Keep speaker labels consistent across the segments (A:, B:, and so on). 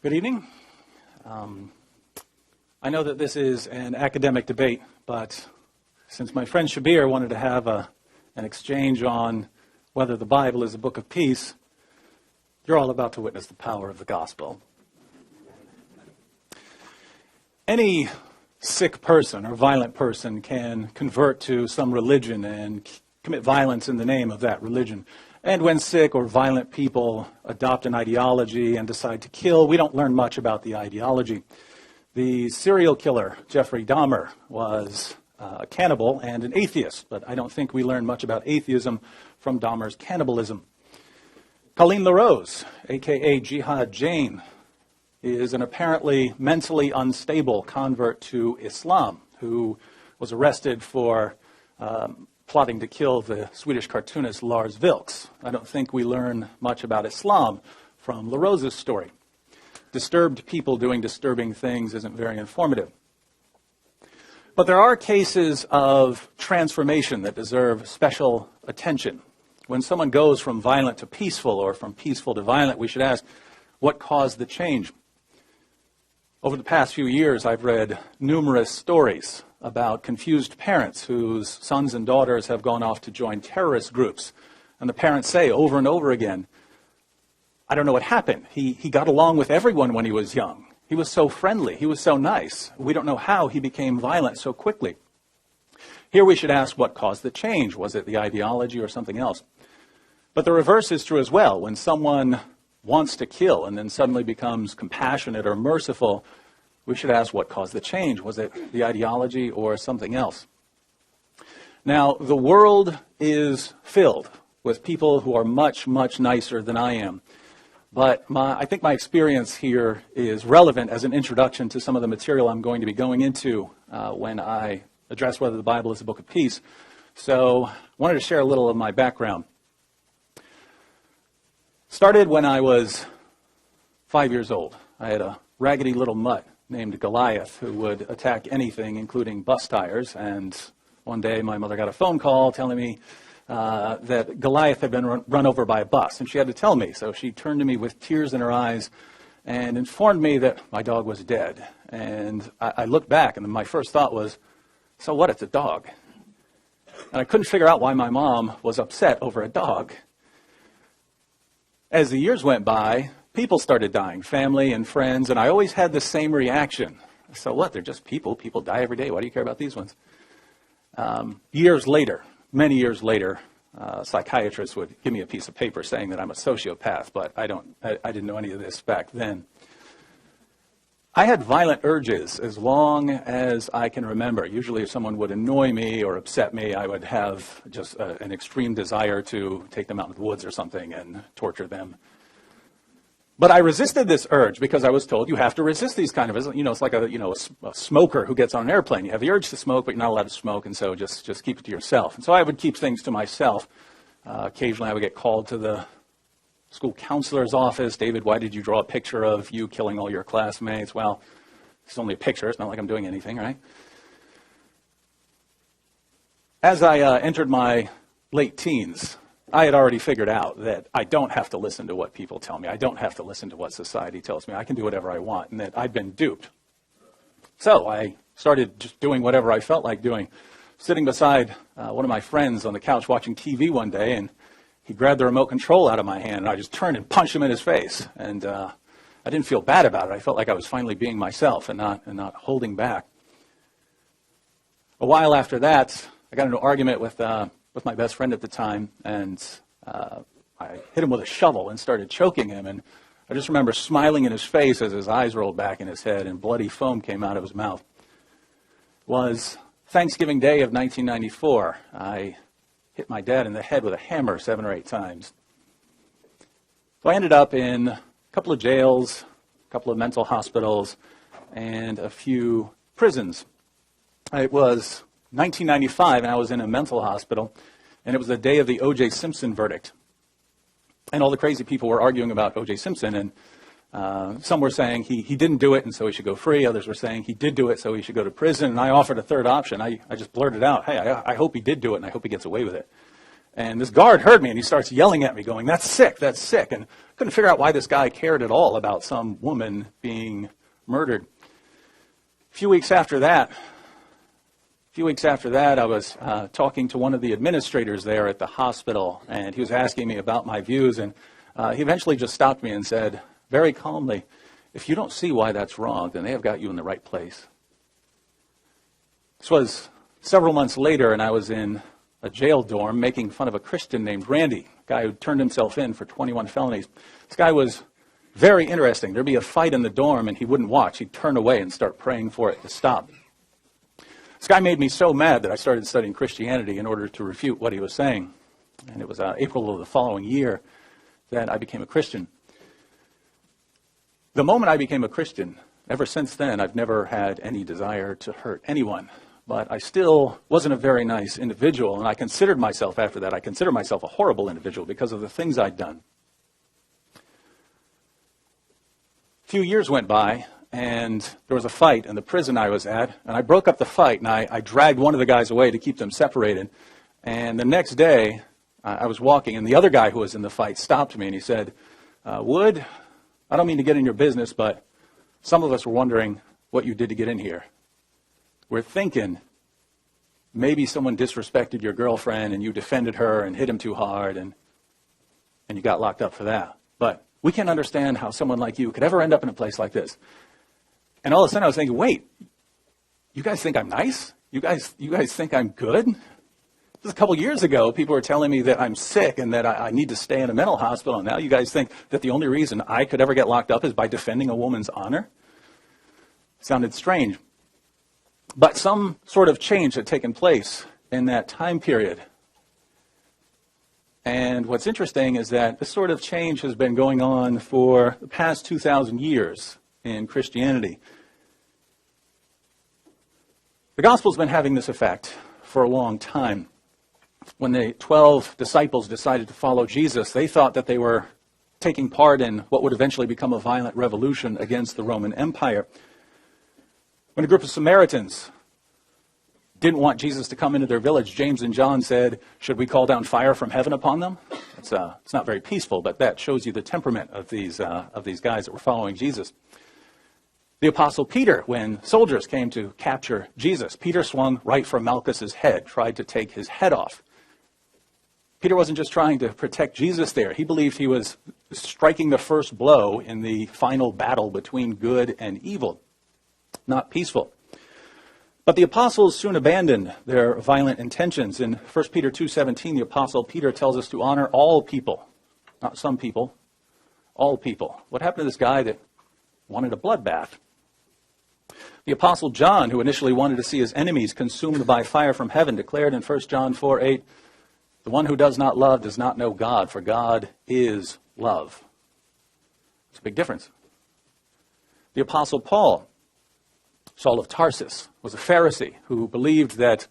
A: Good evening. I know that this is an academic debate, but since my friend Shabir wanted to have an exchange on whether the Bible is a book of peace, you're all about to witness the power of the gospel. Any sick person or violent person can convert to some religion and commit violence in the name of that religion. And when sick or violent people adopt an ideology and decide to kill, we don't learn much about the ideology. The serial killer, Jeffrey Dahmer, was a cannibal and an atheist, but I don't think we learn much about atheism from Dahmer's cannibalism. Colleen LaRose, a.k.a. Jihad Jane, is an apparently mentally unstable convert to Islam who was arrested for plotting to kill the Swedish cartoonist Lars Vilks. I don't think we learn much about Islam from LaRose's story. Disturbed people doing disturbing things isn't very informative. But there are cases of transformation that deserve special attention. When someone goes from violent to peaceful or from peaceful to violent, we should ask, what caused the change? Over the past few years, I've read numerous stories about confused parents whose sons and daughters have gone off to join terrorist groups. And the parents say over and over again, I don't know what happened. He got along with everyone when he was young. He was so friendly. He was so nice. We don't know how he became violent so quickly. Here we should ask what caused the change. Was it the ideology or something else? But the reverse is true as well. When someone wants to kill and then suddenly becomes compassionate or merciful, we should ask what caused the change. Was it the ideology or something else? Now, the world is filled with people who are much, much nicer than I am. But I think my experience here is relevant as an introduction to some of the material I'm going to be going into when I address whether the Bible is a book of peace. So I wanted to share a little of my background. Started when I was 5 years old. I had a raggedy little mutt named Goliath who would attack anything, including bus tires. And one day my mother got a phone call telling me that Goliath had been run over by a bus, and she had to tell me. So she turned to me with tears in her eyes and informed me that my dog was dead. And I looked back, and my first thought was, so what, it's a dog. And I couldn't figure out why my mom was upset over a dog. As the years went by, people started dying, family and friends, and I always had the same reaction. So what, they're just people. People die every day. Why do you care about these ones? Years later, many years later, psychiatrists would give me a piece of paper saying that I'm a sociopath, but I didn't know any of this back then. I had violent urges as long as I can remember. Usually if someone would annoy me or upset me, I would have just an extreme desire to take them out in the woods or something and torture them. But I resisted this urge because I was told you have to resist these kind of, it's like a smoker who gets on an airplane. You have the urge to smoke, but you're not allowed to smoke, and so just keep it to yourself. And so I would keep things to myself. Occasionally I would get called to the school counselor's office. David, why did you draw a picture of you killing all your classmates? Well, it's only a picture. It's not like I'm doing anything, right? As I entered my late teens, I had already figured out that I don't have to listen to what people tell me. I don't have to listen to what society tells me. I can do whatever I want, and that I'd been duped. So I started just doing whatever I felt like doing. Sitting beside one of my friends on the couch watching TV one day, and he grabbed the remote control out of my hand, and I just turned and punched him in his face. And I didn't feel bad about it. I felt like I was finally being myself and not holding back. A while after that, I got into an argument with my best friend at the time, and I hit him with a shovel and started choking him. And I just remember smiling in his face as his eyes rolled back in his head and bloody foam came out of his mouth. It was Thanksgiving Day of 1994. I hit my dad in the head with a hammer 7 or 8 times. So I ended up in a couple of jails, a couple of mental hospitals, and a few prisons. It was 1995, and I was in a mental hospital, and it was the day of the O.J. Simpson verdict. And all the crazy people were arguing about O.J. Simpson, and some were saying he didn't do it, and so he should go free. Others were saying he did do it, so he should go to prison. And I offered a third option. I just blurted out, hey, I hope he did do it, and I hope he gets away with it. And this guard heard me, and he starts yelling at me, going, that's sick, that's sick. And I couldn't figure out why this guy cared at all about some woman being murdered. A few weeks after that, I was talking to one of the administrators there at the hospital, and he was asking me about my views, and he eventually just stopped me and said, very calmly, if you don't see why that's wrong, then they have got you in the right place. This was several months later, and I was in a jail dorm making fun of a Christian named Randy, a guy who turned himself in for 21 felonies. This guy was very interesting. There'd be a fight in the dorm, and he wouldn't watch. He'd turn away and start praying for it to stop. This guy made me so mad that I started studying Christianity in order to refute what he was saying. And it was April of the following year that I became a Christian. The moment I became a Christian, ever since then, I've never had any desire to hurt anyone. But I still wasn't a very nice individual, and I considered myself after that, I considered myself a horrible individual because of the things I'd done. A few years went by, and there was a fight in the prison I was at, and I broke up the fight, and I dragged one of the guys away to keep them separated. And the next day, I was walking, and the other guy who was in the fight stopped me, and he said, Wood, I don't mean to get in your business, but some of us were wondering what you did to get in here. We're thinking maybe someone disrespected your girlfriend and you defended her and hit him too hard and you got locked up for that. But we can't understand how someone like you could ever end up in a place like this. And all of a sudden I was thinking, wait, you guys think I'm nice? You guys think I'm good? Just a couple years ago, people were telling me that I'm sick and that I need to stay in a mental hospital. And now you guys think that the only reason I could ever get locked up is by defending a woman's honor? Sounded strange. But some sort of change had taken place in that time period. And what's interesting is that this sort of change has been going on for the past 2,000 years in Christianity. The gospel's been having this effect for a long time. When the 12 disciples decided to follow Jesus, they thought that they were taking part in what would eventually become a violent revolution against the Roman Empire. When a group of Samaritans didn't want Jesus to come into their village, James and John said, should we call down fire from heaven upon them? It's not very peaceful, but that shows you the temperament of these guys that were following Jesus. The Apostle Peter, when soldiers came to capture Jesus, Peter swung right for Malchus's head, tried to take his head off. Peter wasn't just trying to protect Jesus there. He believed he was striking the first blow in the final battle between good and evil. Not peaceful. But the apostles soon abandoned their violent intentions. In 1 Peter 2:17, the apostle Peter tells us to honor all people, not some people, all people. What happened to this guy that wanted a bloodbath? The apostle John, who initially wanted to see his enemies consumed by fire from heaven, declared in 1 John 4:8, the one who does not love does not know God, for God is love. It's a big difference. The apostle Paul, Saul of Tarsus, was a Pharisee who believed that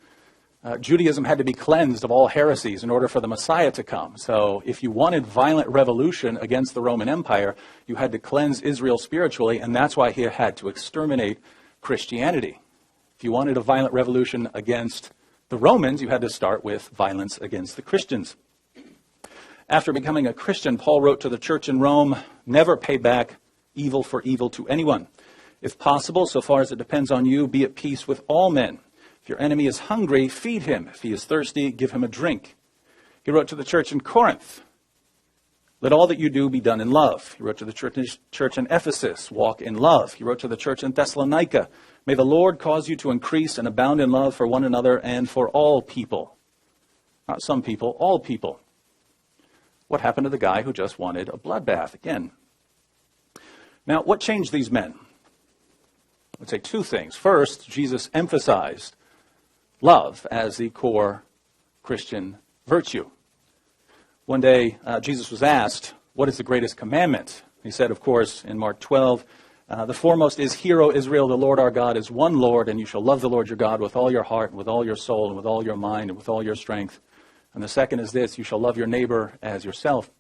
A: Judaism had to be cleansed of all heresies in order for the Messiah to come. So if you wanted violent revolution against the Roman Empire, you had to cleanse Israel spiritually, and that's why he had to exterminate Christianity. If you wanted a violent revolution against the Romans, you had to start with violence against the Christians. After becoming a Christian, Paul wrote to the church in Rome, never pay back evil for evil to anyone. If possible, so far as it depends on you, be at peace with all men. If your enemy is hungry, feed him. If he is thirsty, give him a drink. He wrote to the church in Corinth, let all that you do be done in love. He wrote to the church in Ephesus, walk in love. He wrote to the church in Thessalonica, may the Lord cause you to increase and abound in love for one another and for all people. Not some people, all people. What happened to the guy who just wanted a bloodbath again? Now, what changed these men? I would say two things. First, Jesus emphasized love as the core Christian virtue. One day, Jesus was asked, what is the greatest commandment? He said, of course, in Mark 12, the foremost is, Hear, O Israel, the Lord our God is one Lord, and you shall love the Lord your God with all your heart, and with all your soul, and with all your mind, and with all your strength. And the second is this, you shall love your neighbor as yourself.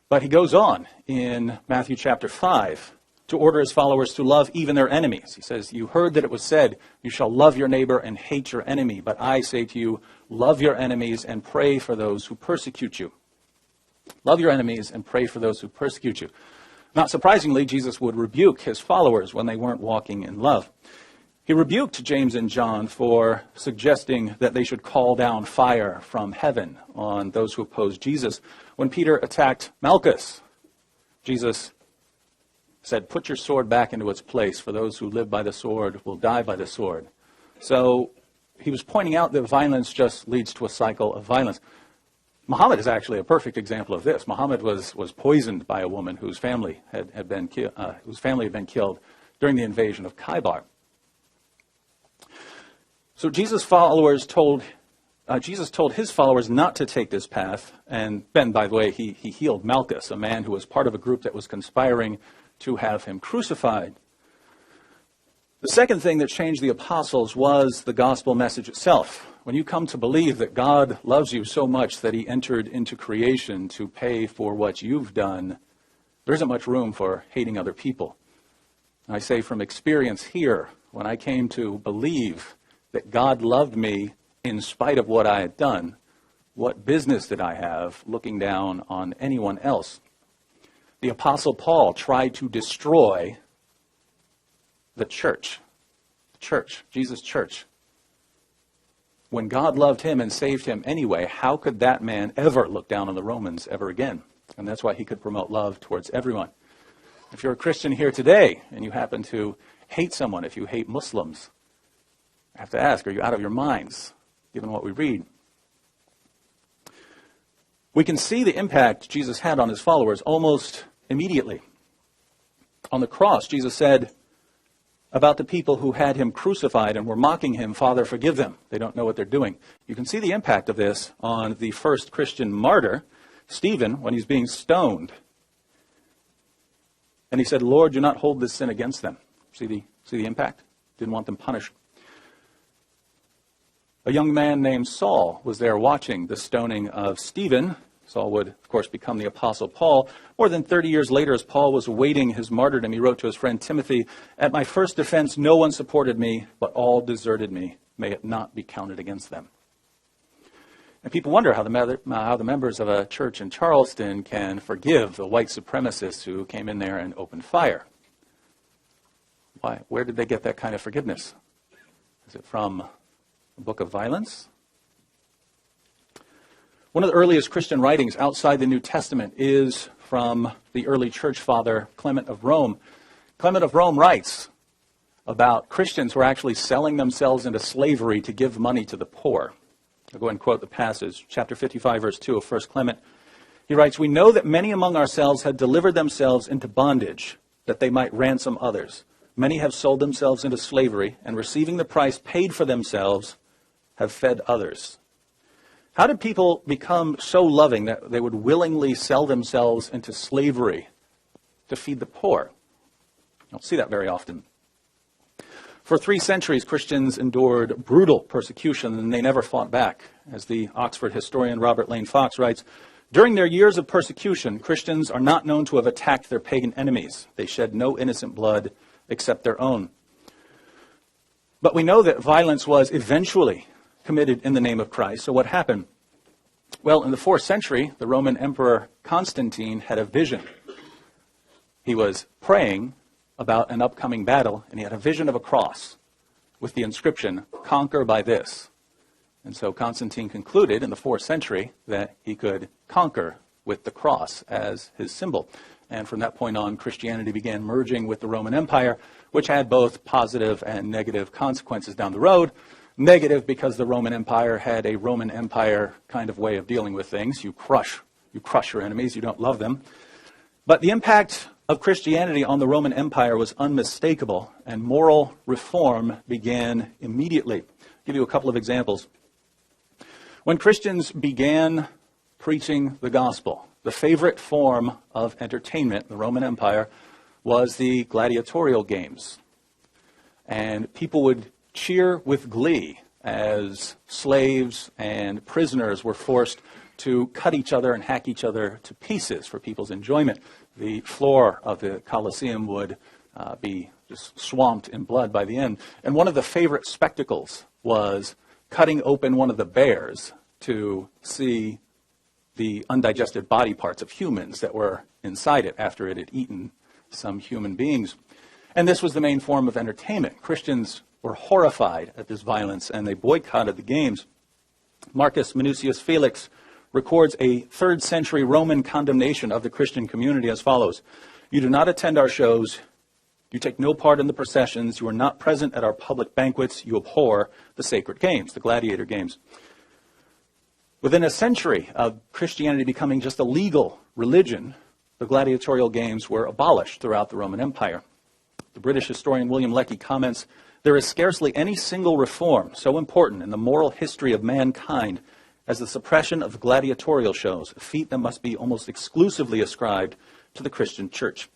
A: But he goes on in Matthew chapter 5, to order his followers to love even their enemies. He says, you heard that it was said, you shall love your neighbor and hate your enemy. But I say to you, love your enemies and pray for those who persecute you. Love your enemies and pray for those who persecute you. Not surprisingly, Jesus would rebuke his followers when they weren't walking in love. He rebuked James and John for suggesting that they should call down fire from heaven on those who opposed Jesus. When Peter attacked Malchus, Jesus said, put your sword back into its place, for those who live by the sword will die by the sword. So he was pointing out that violence just leads to a cycle of violence. Muhammad is actually a perfect example of this. Muhammad was poisoned by a woman whose family had been killed during the invasion of Khaybar. So Jesus told his followers not to take this path. And then, by the way, he healed Malchus, a man who was part of a group that was conspiring to have him crucified. The second thing that changed the apostles was the gospel message itself. When you come to believe that God loves you so much that he entered into creation to pay for what you've done, there isn't much room for hating other people. I say from experience here, when I came to believe that God loved me in spite of what I had done, what business did I have looking down on anyone else? The Apostle Paul tried to destroy the church, Jesus' church. When God loved him and saved him anyway, how could that man ever look down on the Romans ever again? And that's why he could promote love towards everyone. If you're a Christian here today and you happen to hate someone, if you hate Muslims, I have to ask, are you out of your minds, given what we read? We can see the impact Jesus had on his followers almost immediately. On the cross, Jesus said about the people who had him crucified and were mocking him, Father, forgive them. They don't know what they're doing. You can see the impact of this on the first Christian martyr, Stephen, when he's being stoned. And he said, Lord, do not hold this sin against them. See the impact? Didn't want them punished. A young man named Saul was there watching the stoning of Stephen. Saul would, of course, become the Apostle Paul. More than 30 years later, as Paul was awaiting his martyrdom, he wrote to his friend Timothy, at my first defense, no one supported me, but all deserted me. May it not be counted against them. And people wonder how the members of a church in Charleston can forgive the white supremacists who came in there and opened fire. Why? Where did they get that kind of forgiveness? Is it from a book of violence? One of the earliest Christian writings outside the New Testament is from the early church father Clement of Rome. Clement of Rome writes about Christians who are actually selling themselves into slavery to give money to the poor. I'll go ahead and quote the passage, chapter 55, verse 2 of 1 Clement. He writes, we know that many among ourselves had delivered themselves into bondage, that they might ransom others. Many have sold themselves into slavery, and receiving the price paid for themselves, have fed others. How did people become so loving that they would willingly sell themselves into slavery to feed the poor? You don't see that very often. For 3 centuries, Christians endured brutal persecution, and they never fought back. As the Oxford historian Robert Lane Fox writes, during their years of persecution, Christians are not known to have attacked their pagan enemies. They shed no innocent blood except their own. But we know that violence was eventually committed in the name of Christ. So what happened? Well, in the 4th century, the Roman Emperor Constantine had a vision. He was praying about an upcoming battle, and he had a vision of a cross with the inscription, conquer by this. And so Constantine concluded in the 4th century that he could conquer with the cross as his symbol. And from that point on, Christianity began merging with the Roman Empire, which had both positive and negative consequences down the road. Negative because the Roman Empire had a Roman Empire kind of way of dealing with things. You crush your enemies, you don't love them. But the impact of Christianity on the Roman Empire was unmistakable, and moral reform began immediately. I'll give you a couple of examples. When Christians began preaching the gospel, the favorite form of entertainment in the Roman Empire was the gladiatorial games. And people would cheer with glee as slaves and prisoners were forced to cut each other and hack each other to pieces for people's enjoyment. The floor of the Colosseum would be just swamped in blood by the end. And one of the favorite spectacles was cutting open one of the bears to see the undigested body parts of humans that were inside it after it had eaten some human beings. And this was the main form of entertainment. Christians were horrified at this violence, and they boycotted the games. Marcus Minucius Felix records a 3rd century Roman condemnation of the Christian community as follows: "You do not attend our shows. You take no part in the processions. You are not present at our public banquets. You abhor the sacred games," the gladiator games. Within a century of Christianity becoming just a legal religion, the gladiatorial games were abolished throughout the Roman Empire. The British historian William Lecky comments, "There is scarcely any single reform so important in the moral history of mankind as the suppression of gladiatorial shows, a feat that must be almost exclusively ascribed to the Christian church."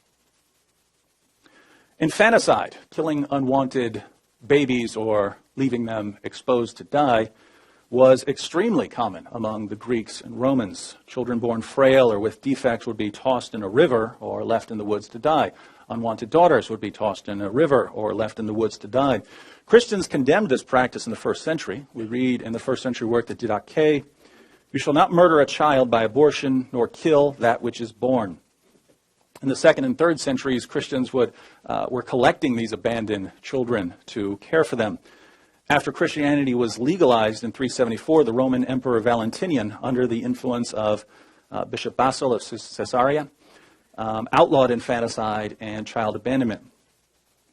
A: Infanticide, killing unwanted babies or leaving them exposed to die, was extremely common among the Greeks and Romans. Children born frail or with defects would be tossed in a river or left in the woods to die. Unwanted daughters would be tossed in a river or left in the woods to die. Christians condemned this practice in the 1st century. We read in the 1st century work, the Didache, "You shall not murder a child by abortion, nor kill that which is born." In the 2nd and 3rd centuries, Christians were collecting these abandoned children to care for them. After Christianity was legalized in 374, the Roman Emperor Valentinian, under the influence of Bishop Basil of Caesarea, outlawed infanticide and child abandonment.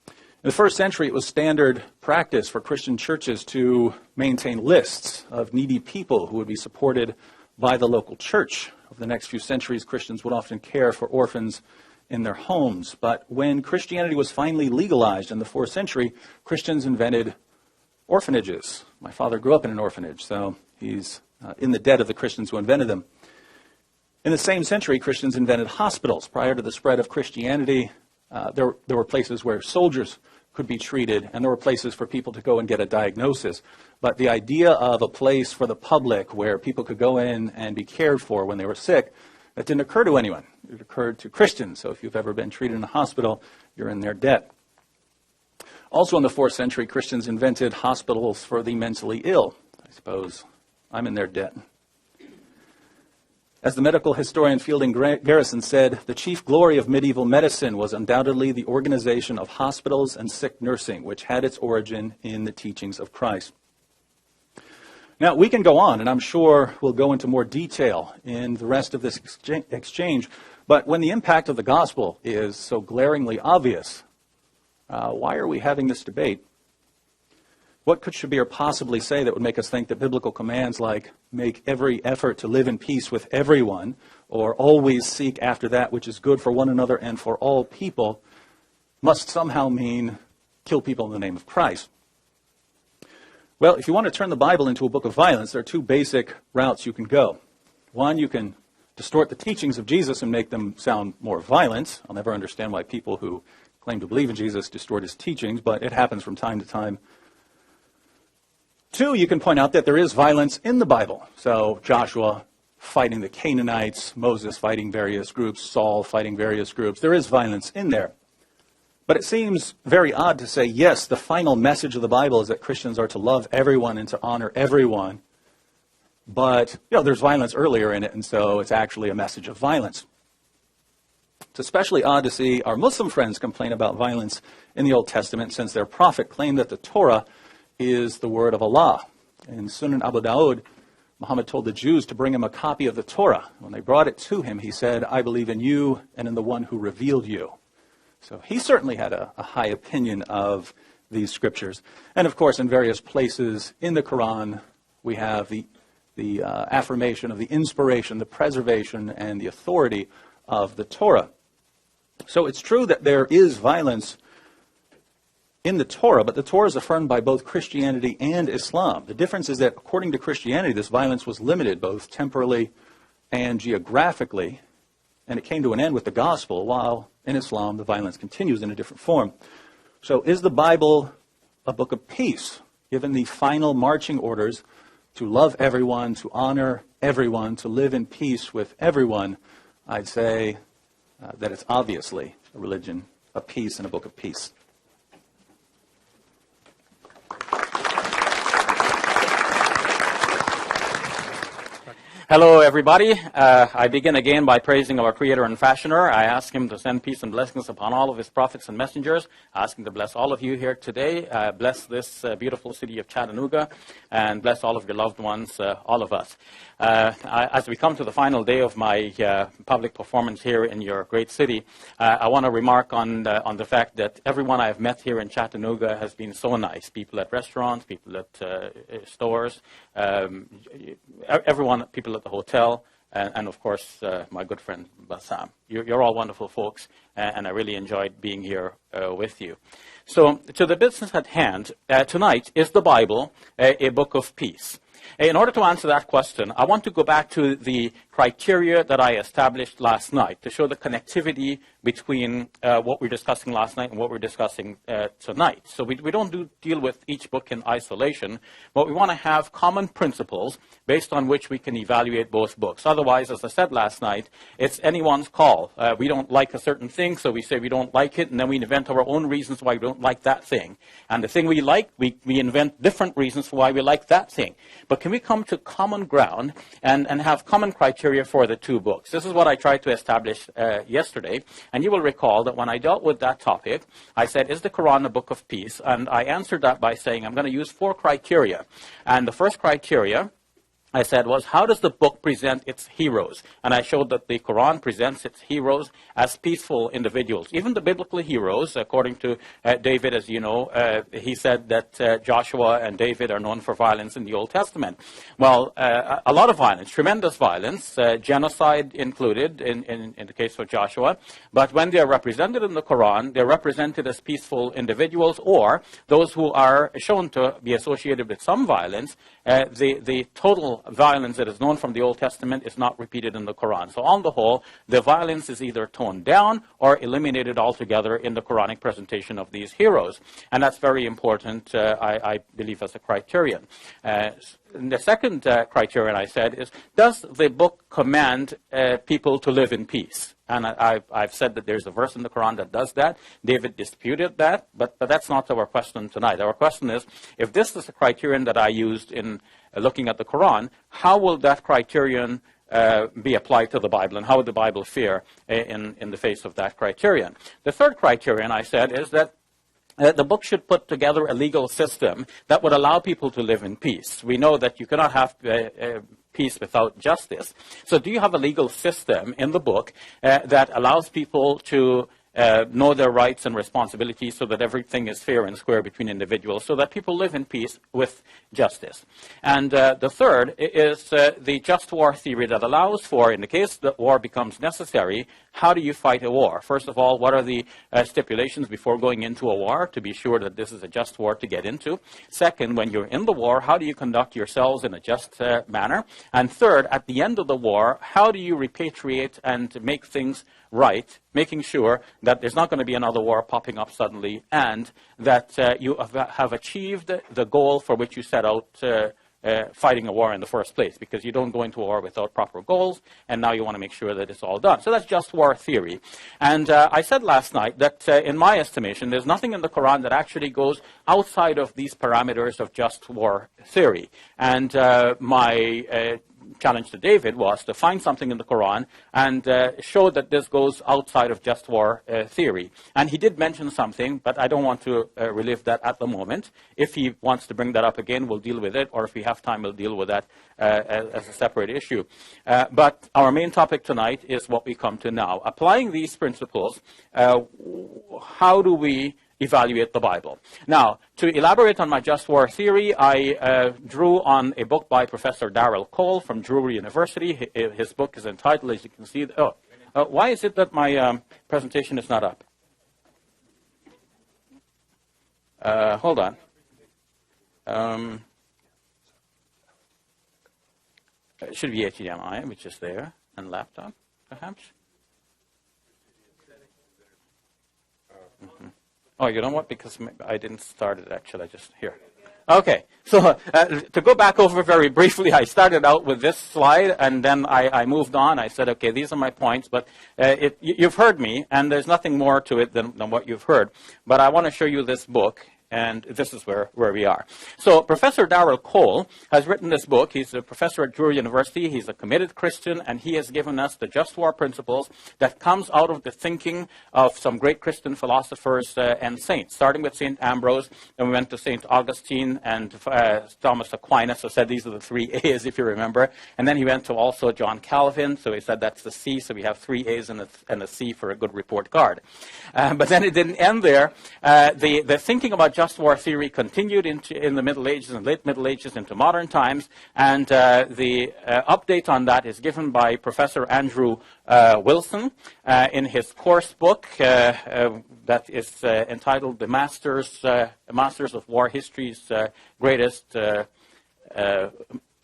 A: In the 1st century, it was standard practice for Christian churches to maintain lists of needy people who would be supported by the local church. Over the next few centuries, Christians would often care for orphans in their homes. But when Christianity was finally legalized in the 4th century, Christians invented orphanages. My father grew up in an orphanage, so he's in the debt of the Christians who invented them. In the same century, Christians invented hospitals. Prior to the spread of Christianity, there were places where soldiers could be treated, and there were places for people to go and get a diagnosis. But the idea of a place for the public where people could go in and be cared for when they were sick, that didn't occur to anyone. It occurred to Christians. So if you've ever been treated in a hospital, you're in their debt. Also in the 4th century, Christians invented hospitals for the mentally ill. I suppose I'm in their debt. As the medical historian Fielding Garrison said, "The chief glory of medieval medicine was undoubtedly the organization of hospitals and sick nursing, which had its origin in the teachings of Christ." Now, we can go on, and I'm sure we'll go into more detail in the rest of this exchange, but when the impact of the gospel is so glaringly obvious, why are we having this debate? What could Shabir possibly say that would make us think that biblical commands like make every effort to live in peace with everyone, or always seek after that which is good for one another and for all people, must somehow mean kill people in the name of Christ? Well, if you want to turn the Bible into a book of violence, there are 2 basic routes you can go. One, you can distort the teachings of Jesus and make them sound more violent. I'll never understand why people who claim to believe in Jesus distort his teachings, but it happens from time to time. 2, you can point out that there is violence in the Bible. So Joshua fighting the Canaanites, Moses fighting various groups, Saul fighting various groups. There is violence in there. But it seems very odd to say, yes, the final message of the Bible is that Christians are to love everyone and to honor everyone. But, there's violence earlier in it, and so it's actually a message of violence. It's especially odd to see our Muslim friends complain about violence in the Old Testament, since their prophet claimed that the Torah is the word of Allah. In Sunan Abu Dawud, Muhammad told the Jews to bring him a copy of the Torah. When they brought it to him, he said, "I believe in you and in the one who revealed you." So he certainly had a high opinion of these scriptures. And of course, in various places in the Quran, we have the affirmation of the inspiration, the preservation, and the authority of the Torah. So it's true that there is violence in the Torah, but the Torah is affirmed by both Christianity and Islam. The difference is that according to Christianity, this violence was limited both temporally and geographically, and it came to an end with the gospel, while in Islam the violence continues in a different form. So is the Bible a book of peace, given the final marching orders to love everyone, to honor everyone, to live in peace with everyone? I'd say that it's obviously a religion of peace and a book of peace.
B: Hello, everybody. I begin again by praising our Creator and Fashioner. I ask Him to send peace and blessings upon all of His prophets and messengers. I ask Him to bless all of you here today, bless this beautiful city of Chattanooga, and bless all of your loved ones, all of us. As we come to the final day of my public performance here in your great city, I want to remark on the fact that everyone I've met here in Chattanooga has been so nice. People at restaurants, people at stores, everyone, people at the hotel, and of course, my good friend Bassam. You're all wonderful folks, and I really enjoyed being here with you. So, to the business at hand, tonight, is the Bible a book of peace? In order to answer that question, I want to go back to the criteria that I established last night to show the connectivity between what we're discussing last night and what we're discussing tonight. So we don't deal with each book in isolation, but we want to have common principles based on which we can evaluate both books. Otherwise, as I said last night, it's anyone's call. We don't like a certain thing, so we say we don't like it, and then we invent our own reasons why we don't like that thing. And the thing we like, we invent different reasons for why we like that thing. But can we come to common ground and have common criteria for the two books? This is what I tried to establish yesterday. And you will recall that when I dealt with that topic, I said, is the Quran a book of peace? And I answered that by saying I'm going to use 4 criteria. And the first criteria I said was, how does the book present its heroes? And I showed that the Quran presents its heroes as peaceful individuals. Even the biblical heroes, according to David, as you know, he said that Joshua and David are known for violence in the Old Testament. Well, a lot of violence, tremendous violence, genocide included in the case of Joshua. But when they're represented in the Quran, they're represented as peaceful individuals, or those who are shown to be associated with some violence. The total violence that is known from the Old Testament is not repeated in the Quran. So on the whole, the violence is either toned down or eliminated altogether in the Quranic presentation of these heroes. And that's very important, I believe, as a criterion. The second criterion I said is, does the book command people to live in peace? And I've said that there's a verse in the Quran that does that. David disputed that, but that's not our question tonight. Our question is, if this is a criterion that I used in looking at the Quran, how will that criterion be applied to the Bible, and how would the Bible fare in the face of that criterion? The third criterion, I said, is that the book should put together a legal system that would allow people to live in peace. We know that you cannot have peace without justice. So do you have a legal system in the book that allows people to know their rights and responsibilities so that everything is fair and square between individuals, so that people live in peace with justice? And the third is the just war theory that allows for, in the case that war becomes necessary, how do you fight a war? First of all, what are the stipulations before going into a war to be sure that this is a just war to get into? Second, when you're in the war, how do you conduct yourselves in a just manner? And third, at the end of the war, how do you repatriate and make things right, making sure that there's not going to be another war popping up suddenly, and that you have achieved the goal for which you set out fighting a war in the first place, because you don't go into a war without proper goals, and now you want to make sure that it's all done. So that's just war theory. And I said last night that in my estimation, there's nothing in the Quran that actually goes outside of these parameters of just war theory. And my challenge to David was to find something in the Quran and show that this goes outside of just war theory. And he did mention something, but I don't want to relive that at the moment. If he wants to bring that up again, we'll deal with it, or if we have time, we'll deal with that as a separate issue. But our main topic tonight is what we come to now. Applying these principles, how do we evaluate the Bible? Now, to elaborate on my just war theory, I drew on a book by Professor Darrell Cole from Drury University. His book is entitled, as you can see, why is it that my presentation is not up? Hold on. It should be HDMI, which is there, and laptop, perhaps. Mm-hmm. Oh, you know what? Because I didn't start it, actually. I just, here. Okay. So to go back over very briefly, I started out with this slide, and then I moved on. I said, okay, these are my points, but you've heard me, and there's nothing more to it than what you've heard. But I want to show you this book, and this is where we are. So Professor Darrell Cole has written this book. He's a professor at Drury University. He's a committed Christian, and he has given us the just war principles that comes out of the thinking of some great Christian philosophers and saints, starting with St. Ambrose. Then we went to St. Augustine and Thomas Aquinas, so said these are the 3 A's, if you remember. And then he went to also John Calvin, so he said that's the C, so we have 3 A's and a C for a good report card. But then it didn't end there. The thinking about just war theory continued in the Middle Ages and late Middle Ages into modern times, and the update on that is given by Professor Andrew Wilson in his course book that is entitled The Masters of War History's Greatest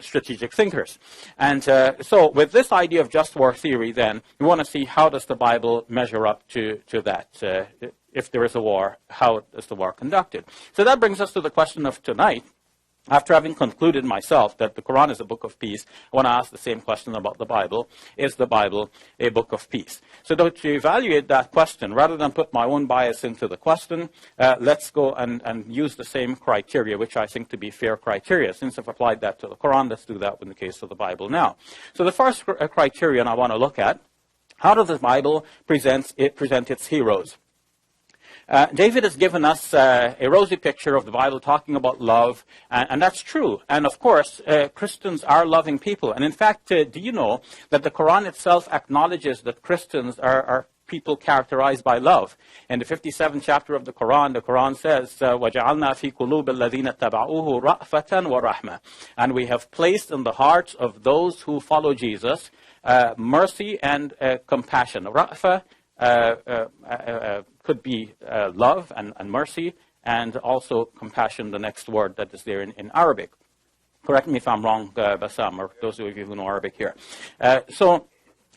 B: Strategic Thinkers. And so with this idea of just war theory, then, we want to see how does the Bible measure up to that. If there is a war, how is the war conducted? So that brings us to the question of tonight. After having concluded myself that the Quran is a book of peace, I want to ask the same question about the Bible. Is the Bible a book of peace? So to evaluate that question, rather than put my own bias into the question, let's go and use the same criteria, which I think to be fair criteria. Since I've applied that to the Quran, let's do that in the case of the Bible now. So the first criterion I want to look at, how does the Bible present its heroes? David has given us a rosy picture of the Bible talking about love, and that's true. And of course, Christians are loving people. And in fact, do you know that the Quran itself acknowledges that Christians are people characterized by love? In the 57th chapter of the Quran says, وَجَعَلْنَا فِي قُلُوبِ الَّذِينَ اتَّبَعُوهُ رَأْفَةً وَرَحْمَةً. And we have placed in the hearts of those who follow Jesus mercy and compassion. Ra'fa could be love and mercy, and also compassion, the next word that is there in Arabic. Correct me if I'm wrong, Bassam, or those of you who know Arabic here. So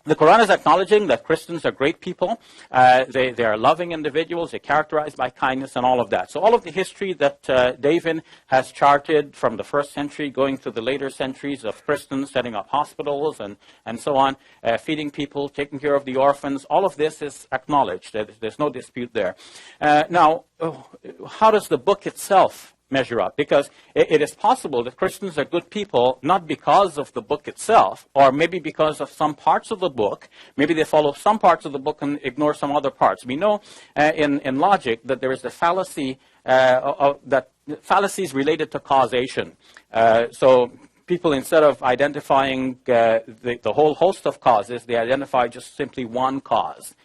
B: the Quran is acknowledging that Christians are great people. They are loving individuals. They're characterized by kindness and all of that. So all of the history that David has charted from the first century going to the later centuries of Christians setting up hospitals and so on, feeding people, taking care of the orphans, all of this is acknowledged. There's no dispute there. Now, how does the book itself measure up? Because it is possible that Christians are good people not because of the book itself, or maybe because of some parts of the book. Maybe they follow some parts of the book and ignore some other parts. We know in logic that there is the fallacy that fallacies related to causation. So people, instead of identifying the whole host of causes, they identify just simply one cause.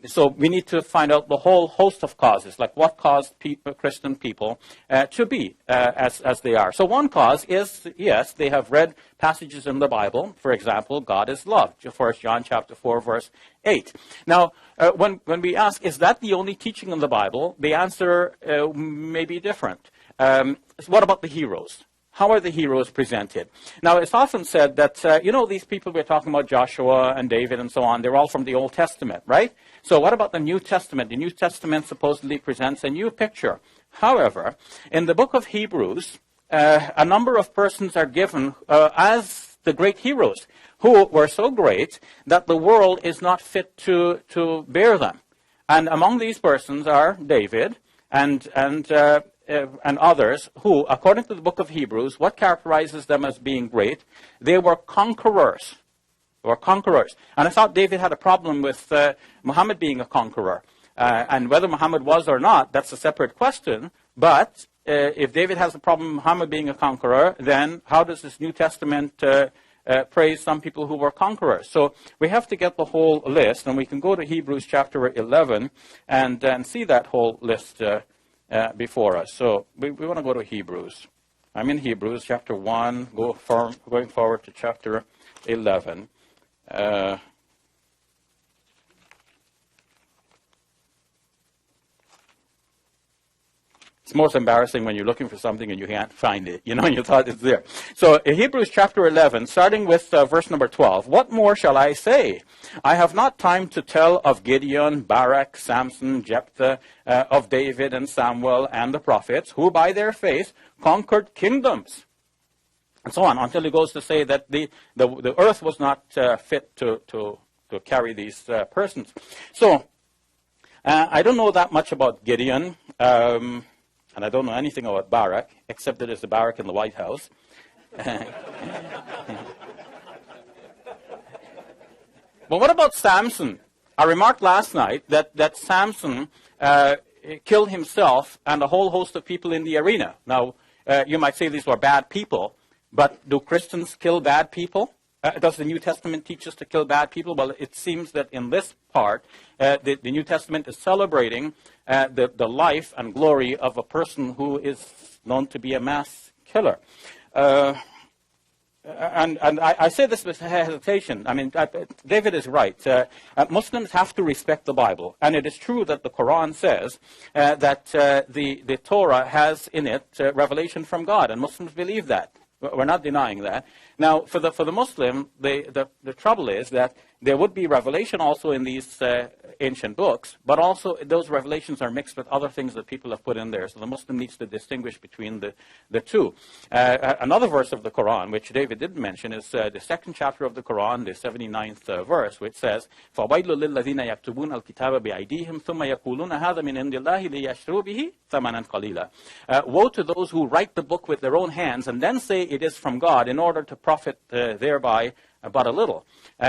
B: So we need to find out the whole host of causes, like what caused Christian people to be as they are. So one cause is, yes, they have read passages in the Bible. For example, God is love, 1 John chapter 4, verse 8. Now, when we ask, is that the only teaching in the Bible? The answer may be different. What about the heroes? How are the heroes presented? Now, it's often said that, these people we're talking about, Joshua and David and so on, they're all from the Old Testament, right? So what about the New Testament? The New Testament supposedly presents a new picture. However, in the book of Hebrews, a number of persons are given as the great heroes who were so great that the world is not fit to bear them. And among these persons are David and others who, according to the book of Hebrews, what characterizes them as being great? They were conquerors. They were conquerors. And I thought David had a problem with Muhammad being a conqueror. And whether Muhammad was or not, that's a separate question. But if David has a problem with Muhammad being a conqueror, then how does this New Testament praise some people who were conquerors? So we have to get the whole list, and we can go to Hebrews chapter 11 and see that whole list before us. So we want to go to Hebrews. I'm in Hebrews chapter 1, going forward to chapter 11. It's most embarrassing when you're looking for something and you can't find it, and you thought it's there. So in Hebrews chapter 11, starting with verse number 12, what more shall I say? I have not time to tell of Gideon, Barak, Samson, Jephthah, of David and Samuel and the prophets, who by their faith conquered kingdoms, and so on, until he goes to say that the earth was not fit to carry these persons. So I don't know that much about Gideon, and I don't know anything about Barak, except that there's a Barak in the White House. But what about Samson? I remarked last night that Samson killed himself and a whole host of people in the arena. Now, you might say these were bad people, but do Christians kill bad people? Does the New Testament teach us to kill bad people? Well, it seems that in this part, the New Testament is celebrating the life and glory of a person who is known to be a mass killer. And I say this with hesitation. I mean, David is right. Muslims have to respect the Bible. And it is true that the Quran says that the Torah has in it revelation from God. And Muslims believe that. We're not denying that. Now, for the Muslim, the trouble is that there would be revelation also in these ancient books, but also those revelations are mixed with other things that people have put in there. So the Muslim needs to distinguish between the two. Another verse of the Quran, which David didn't mention, is the second chapter of the Quran, the 79th verse, which says, فَوَيْلُ لِلَّذِينَ يَكْتُبُونَ الْكِتَابَ بِأَيْدِيهِمْ ثُمَّ يَقُولُونَ هَذَا مِنْ عِنْدِ اللَّهِ لِيَشْتَرُوا بِهِ ثَمَنًا قَلِيلًا. Woe to those who write the book with their own hands and then say it is from God in order to profit thereby but a little.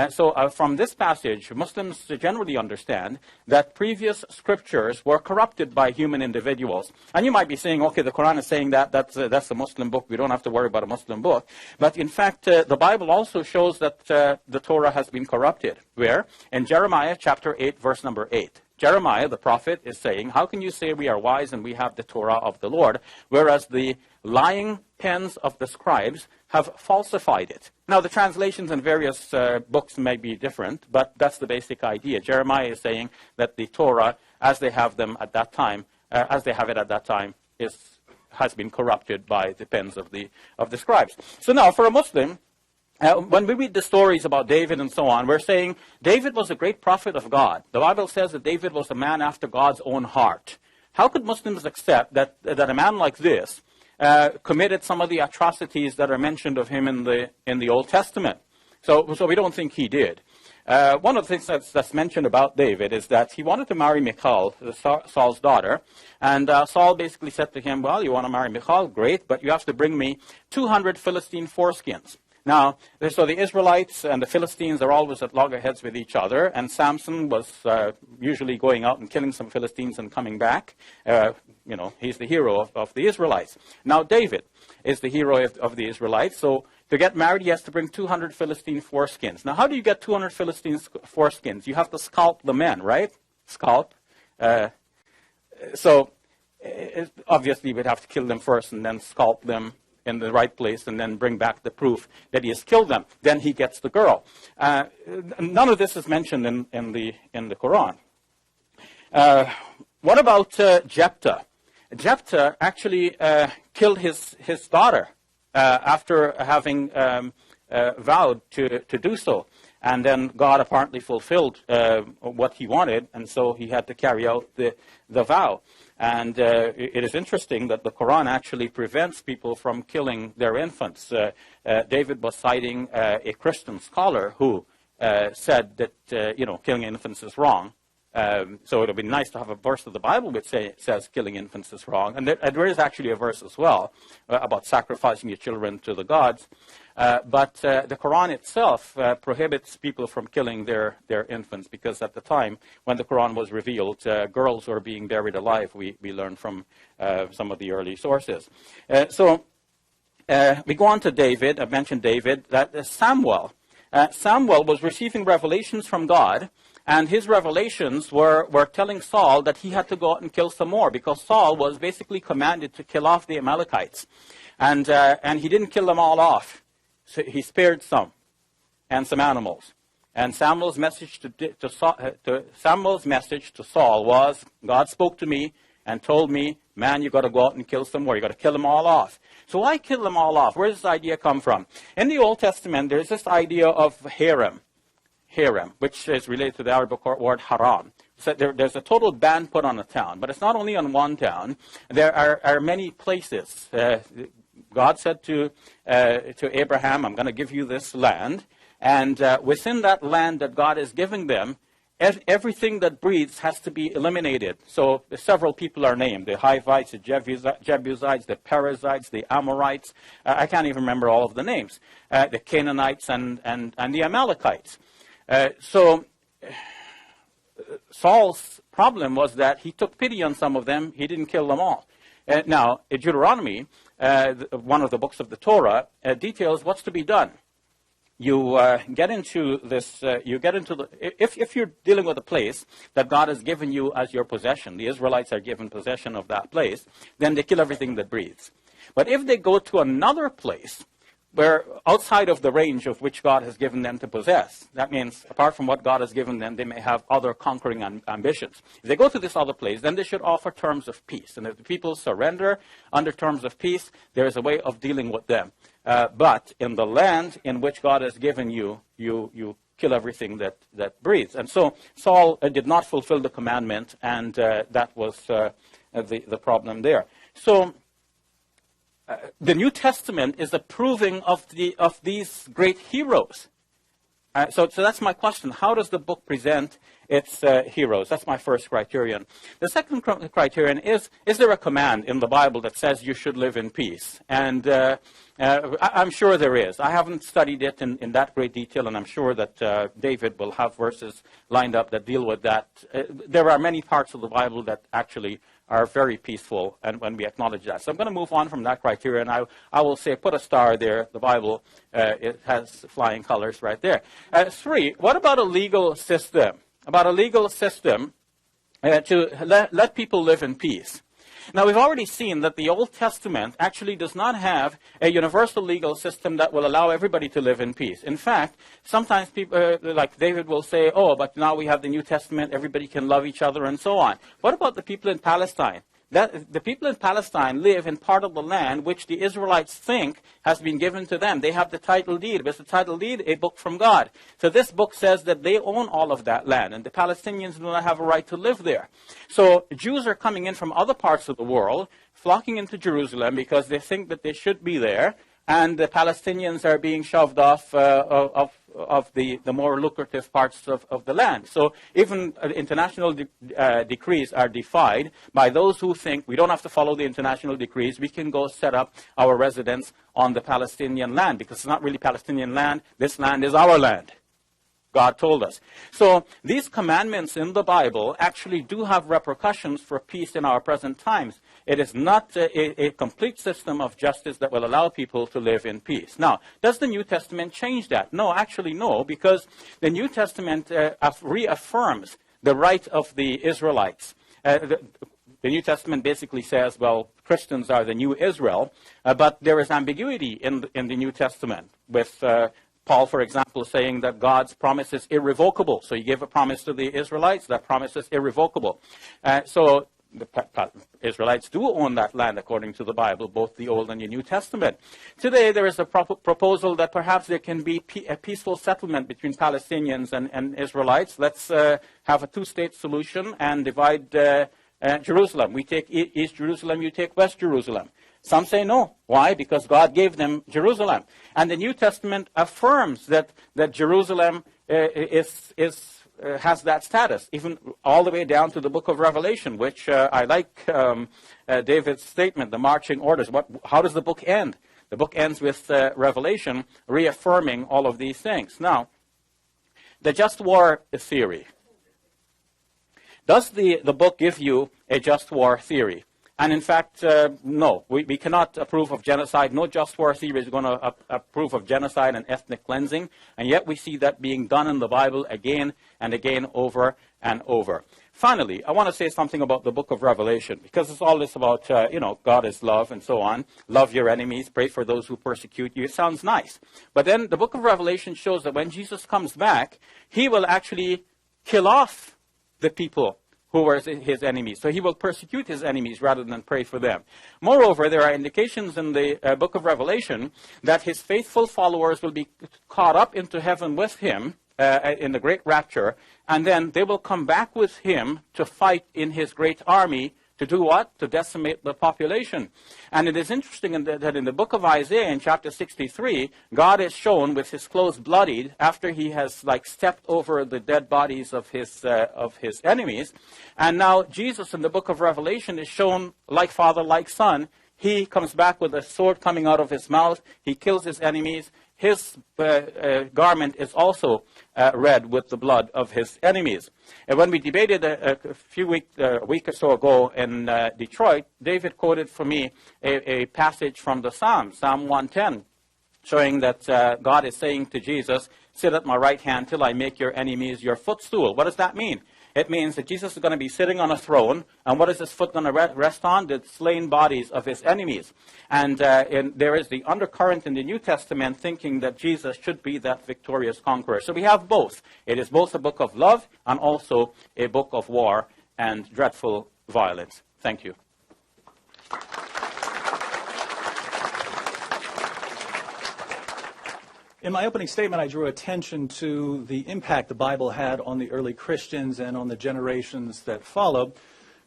B: So from this passage, Muslims generally understand that previous scriptures were corrupted by human individuals. And you might be saying, okay, the Quran is saying that's a Muslim book. We don't have to worry about a Muslim book. But in fact, the Bible also shows that the Torah has been corrupted. Where? In Jeremiah chapter 8, verse number 8. Jeremiah, the prophet, is saying, how can you say we are wise and we have the Torah of the Lord, whereas the lying pens of the scribes have falsified it? Now, the translations in various books may be different, but that's the basic idea. Jeremiah is saying that the Torah, as they have them at that time, as they have it at that time, has been corrupted by the pens of the scribes. So now, for a Muslim, when we read the stories about David and so on, we're saying David was a great prophet of God. The Bible says that David was a man after God's own heart. How could Muslims accept that a man like this committed some of the atrocities that are mentioned of him in the Old Testament? So we don't think he did. One of the things that's mentioned about David is that he wanted to marry Michal, Saul's daughter, and Saul basically said to him, well, you want to marry Michal? Great, but you have to bring me 200 Philistine foreskins. Now, so the Israelites and the Philistines are always at loggerheads with each other, and Samson was usually going out and killing some Philistines and coming back. He's the hero of the Israelites. Now, David is the hero of the Israelites, so to get married, he has to bring 200 Philistine foreskins. Now, how do you get 200 Philistine foreskins? You have to scalp the men, right? Scalp. So, obviously, we'd have to kill them first and then scalp them in the right place and then bring back the proof that he has killed them. Then he gets the girl. None of this is mentioned in the Quran. What about Jephthah? Jephthah actually killed his daughter after having vowed to do so. And then God apparently fulfilled what he wanted, and so he had to carry out the vow. And it is interesting that the Quran actually prevents people from killing their infants. David was citing a Christian scholar who said that, killing infants is wrong. So it would be nice to have a verse of the Bible which says killing infants is wrong. And there is actually a verse as well about sacrificing your children to the gods. But the Quran itself prohibits people from killing their infants, because at the time when the Quran was revealed, girls were being buried alive. We learned from some of the early sources. So we go on to David. I mentioned David. That Samuel was receiving revelations from God. And his revelations were telling Saul that he had to go out and kill some more, because Saul was basically commanded to kill off the Amalekites. And he didn't kill them all off. So he spared some, and some animals. And Samuel's message to Saul was, God spoke to me and told me, man, you got to go out and kill some more. You got to kill them all off. So why kill them all off? Where does this idea come from? In the Old Testament, there's this idea of harem, which is related to the Arabic word haram, So there's a total ban put on a town, but it's not only on one town. There are many places. God said to Abraham, I'm going to give you this land, and within that land that God is giving them, everything that breathes has to be eliminated. So several people are named: the Hivites, the Jebusites, the Perizzites, the Amorites. I can't even remember all of the names. The Canaanites and the Amalekites. So Saul's problem was that he took pity on some of them. He didn't kill them all. Now, in Deuteronomy, one of the books of the Torah, details what's to be done. You get into this, if you're dealing with a place that God has given you as your possession, the Israelites are given possession of that place, then they kill everything that breathes. But if they go to another place, where outside of the range of which God has given them to possess, that means apart from what God has given them, they may have other conquering ambitions. If they go to this other place, then they should offer terms of peace. And if the people surrender under terms of peace, there is a way of dealing with them. But in the land in which God has given you, you kill everything that breathes. And so Saul did not fulfill the commandment, and that was the problem there. So the New Testament is approving of these great heroes. So that's my question. How does the book present its heroes? That's my first criterion. The second criterion is there a command in the Bible that says you should live in peace? And I'm sure there is. I haven't studied it in that great detail, and I'm sure that David will have verses lined up that deal with that. There are many parts of the Bible that actually are very peaceful, and when we acknowledge that. So I'm going to move on from that criterion. I will say put a star there. The Bible, it has flying colors right there. 3, what about a legal system? About a legal system to let people live in peace. Now, we've already seen that the Old Testament actually does not have a universal legal system that will allow everybody to live in peace. In fact, sometimes people, like David, will say, oh, but now we have the New Testament, everybody can love each other, and so on. What about the people in Palestine? The people in Palestine live in part of the land which the Israelites think has been given to them. They have the title deed. But the title deed, a book from God. So this book says that they own all of that land, and the Palestinians do not have a right to live there. So Jews are coming in from other parts of the world, flocking into Jerusalem because they think that they should be there, and the Palestinians are being shoved off of the more lucrative parts of the land. So even international decrees are defied by those who think we don't have to follow the international decrees. We can go set up our residence on the Palestinian land because it's not really Palestinian land. This land is our land. God told us. So these commandments in the Bible actually do have repercussions for peace in our present times. It is not a complete system of justice that will allow people to live in peace. Now, does the New Testament change that? No, actually no, because the New Testament reaffirms the right of the Israelites. The New Testament basically says, well, Christians are the new Israel, but there is ambiguity in the New Testament with Paul, for example, saying that God's promise is irrevocable. So he gave a promise to the Israelites. That promise is irrevocable. So the Israelites do own that land according to the Bible, both the Old and the New Testament. Today, there is a proposal that perhaps there can be a peaceful settlement between Palestinians and Israelites. Let's have a two-state solution and divide Jerusalem. We take East Jerusalem, you take West Jerusalem. Some say no. Why? Because God gave them Jerusalem. And the New Testament affirms that Jerusalem has that status, even all the way down to the book of Revelation, which I like David's statement, the marching orders. How does the book end? The book ends with Revelation reaffirming all of these things. Now, the just war theory. Does the book give you a just war theory? And in fact, no, we cannot approve of genocide. No just war theory is going to approve of genocide and ethnic cleansing. And yet we see that being done in the Bible again and again, over and over. Finally, I want to say something about the book of Revelation, because it's all this about, God is love and so on. Love your enemies, pray for those who persecute you. It sounds nice. But then the book of Revelation shows that when Jesus comes back, he will actually kill off the people who were his enemies. So he will persecute his enemies rather than pray for them. Moreover, there are indications in the book of Revelation that his faithful followers will be caught up into heaven with him, in the great rapture, and then they will come back with him to fight in his great army. To do what? To decimate the population. And it is interesting that in the book of Isaiah, in chapter 63, God is shown with his clothes bloodied after he has stepped over the dead bodies of his enemies. And now Jesus in the book of Revelation is shown like father, like son. He comes back with a sword coming out of his mouth. He kills his enemies. His garment is also red with the blood of his enemies. And when we debated a week or so ago in Detroit, David quoted for me a passage from the Psalms, Psalm 110, showing that God is saying to Jesus, "Sit at my right hand till I make your enemies your footstool." What does that mean? It means that Jesus is going to be sitting on a throne, and what is his foot going to rest on? The slain bodies of his enemies. And there is the undercurrent in the New Testament thinking that Jesus should be that victorious conqueror. So we have both. It is both a book of love and also a book of war and dreadful violence. Thank you.
A: In my opening statement, I drew attention to the impact the Bible had on the early Christians and on the generations that followed.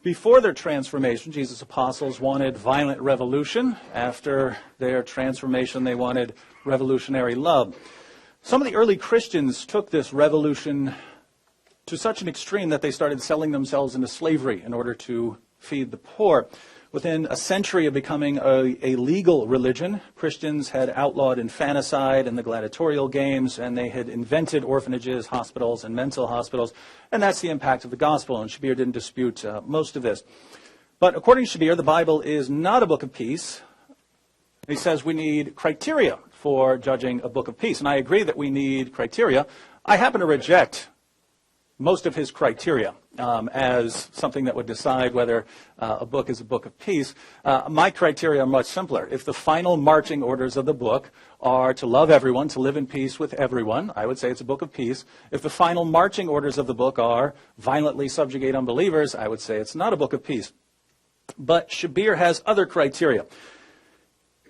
A: Before their transformation, Jesus' apostles wanted violent revolution. After their transformation, they wanted revolutionary love. Some of the early Christians took this revolution to such an extreme that they started selling themselves into slavery in order to feed the poor. Within a century of becoming a legal religion, Christians had outlawed infanticide and the gladiatorial games, and they had invented orphanages, hospitals, and mental hospitals. And that's the impact of the gospel, and Shabir didn't dispute most of this. But according to Shabir, the Bible is not a book of peace. He says we need criteria for judging a book of peace. And I agree that we need criteria. I happen to reject most of his criteria as something that would decide whether a book is a book of peace. My criteria are much simpler. If the final marching orders of the book are to love everyone, to live in peace with everyone, I would say it's a book of peace. If the final marching orders of the book are violently subjugate unbelievers, I would say it's not a book of peace. But Shabir has other criteria.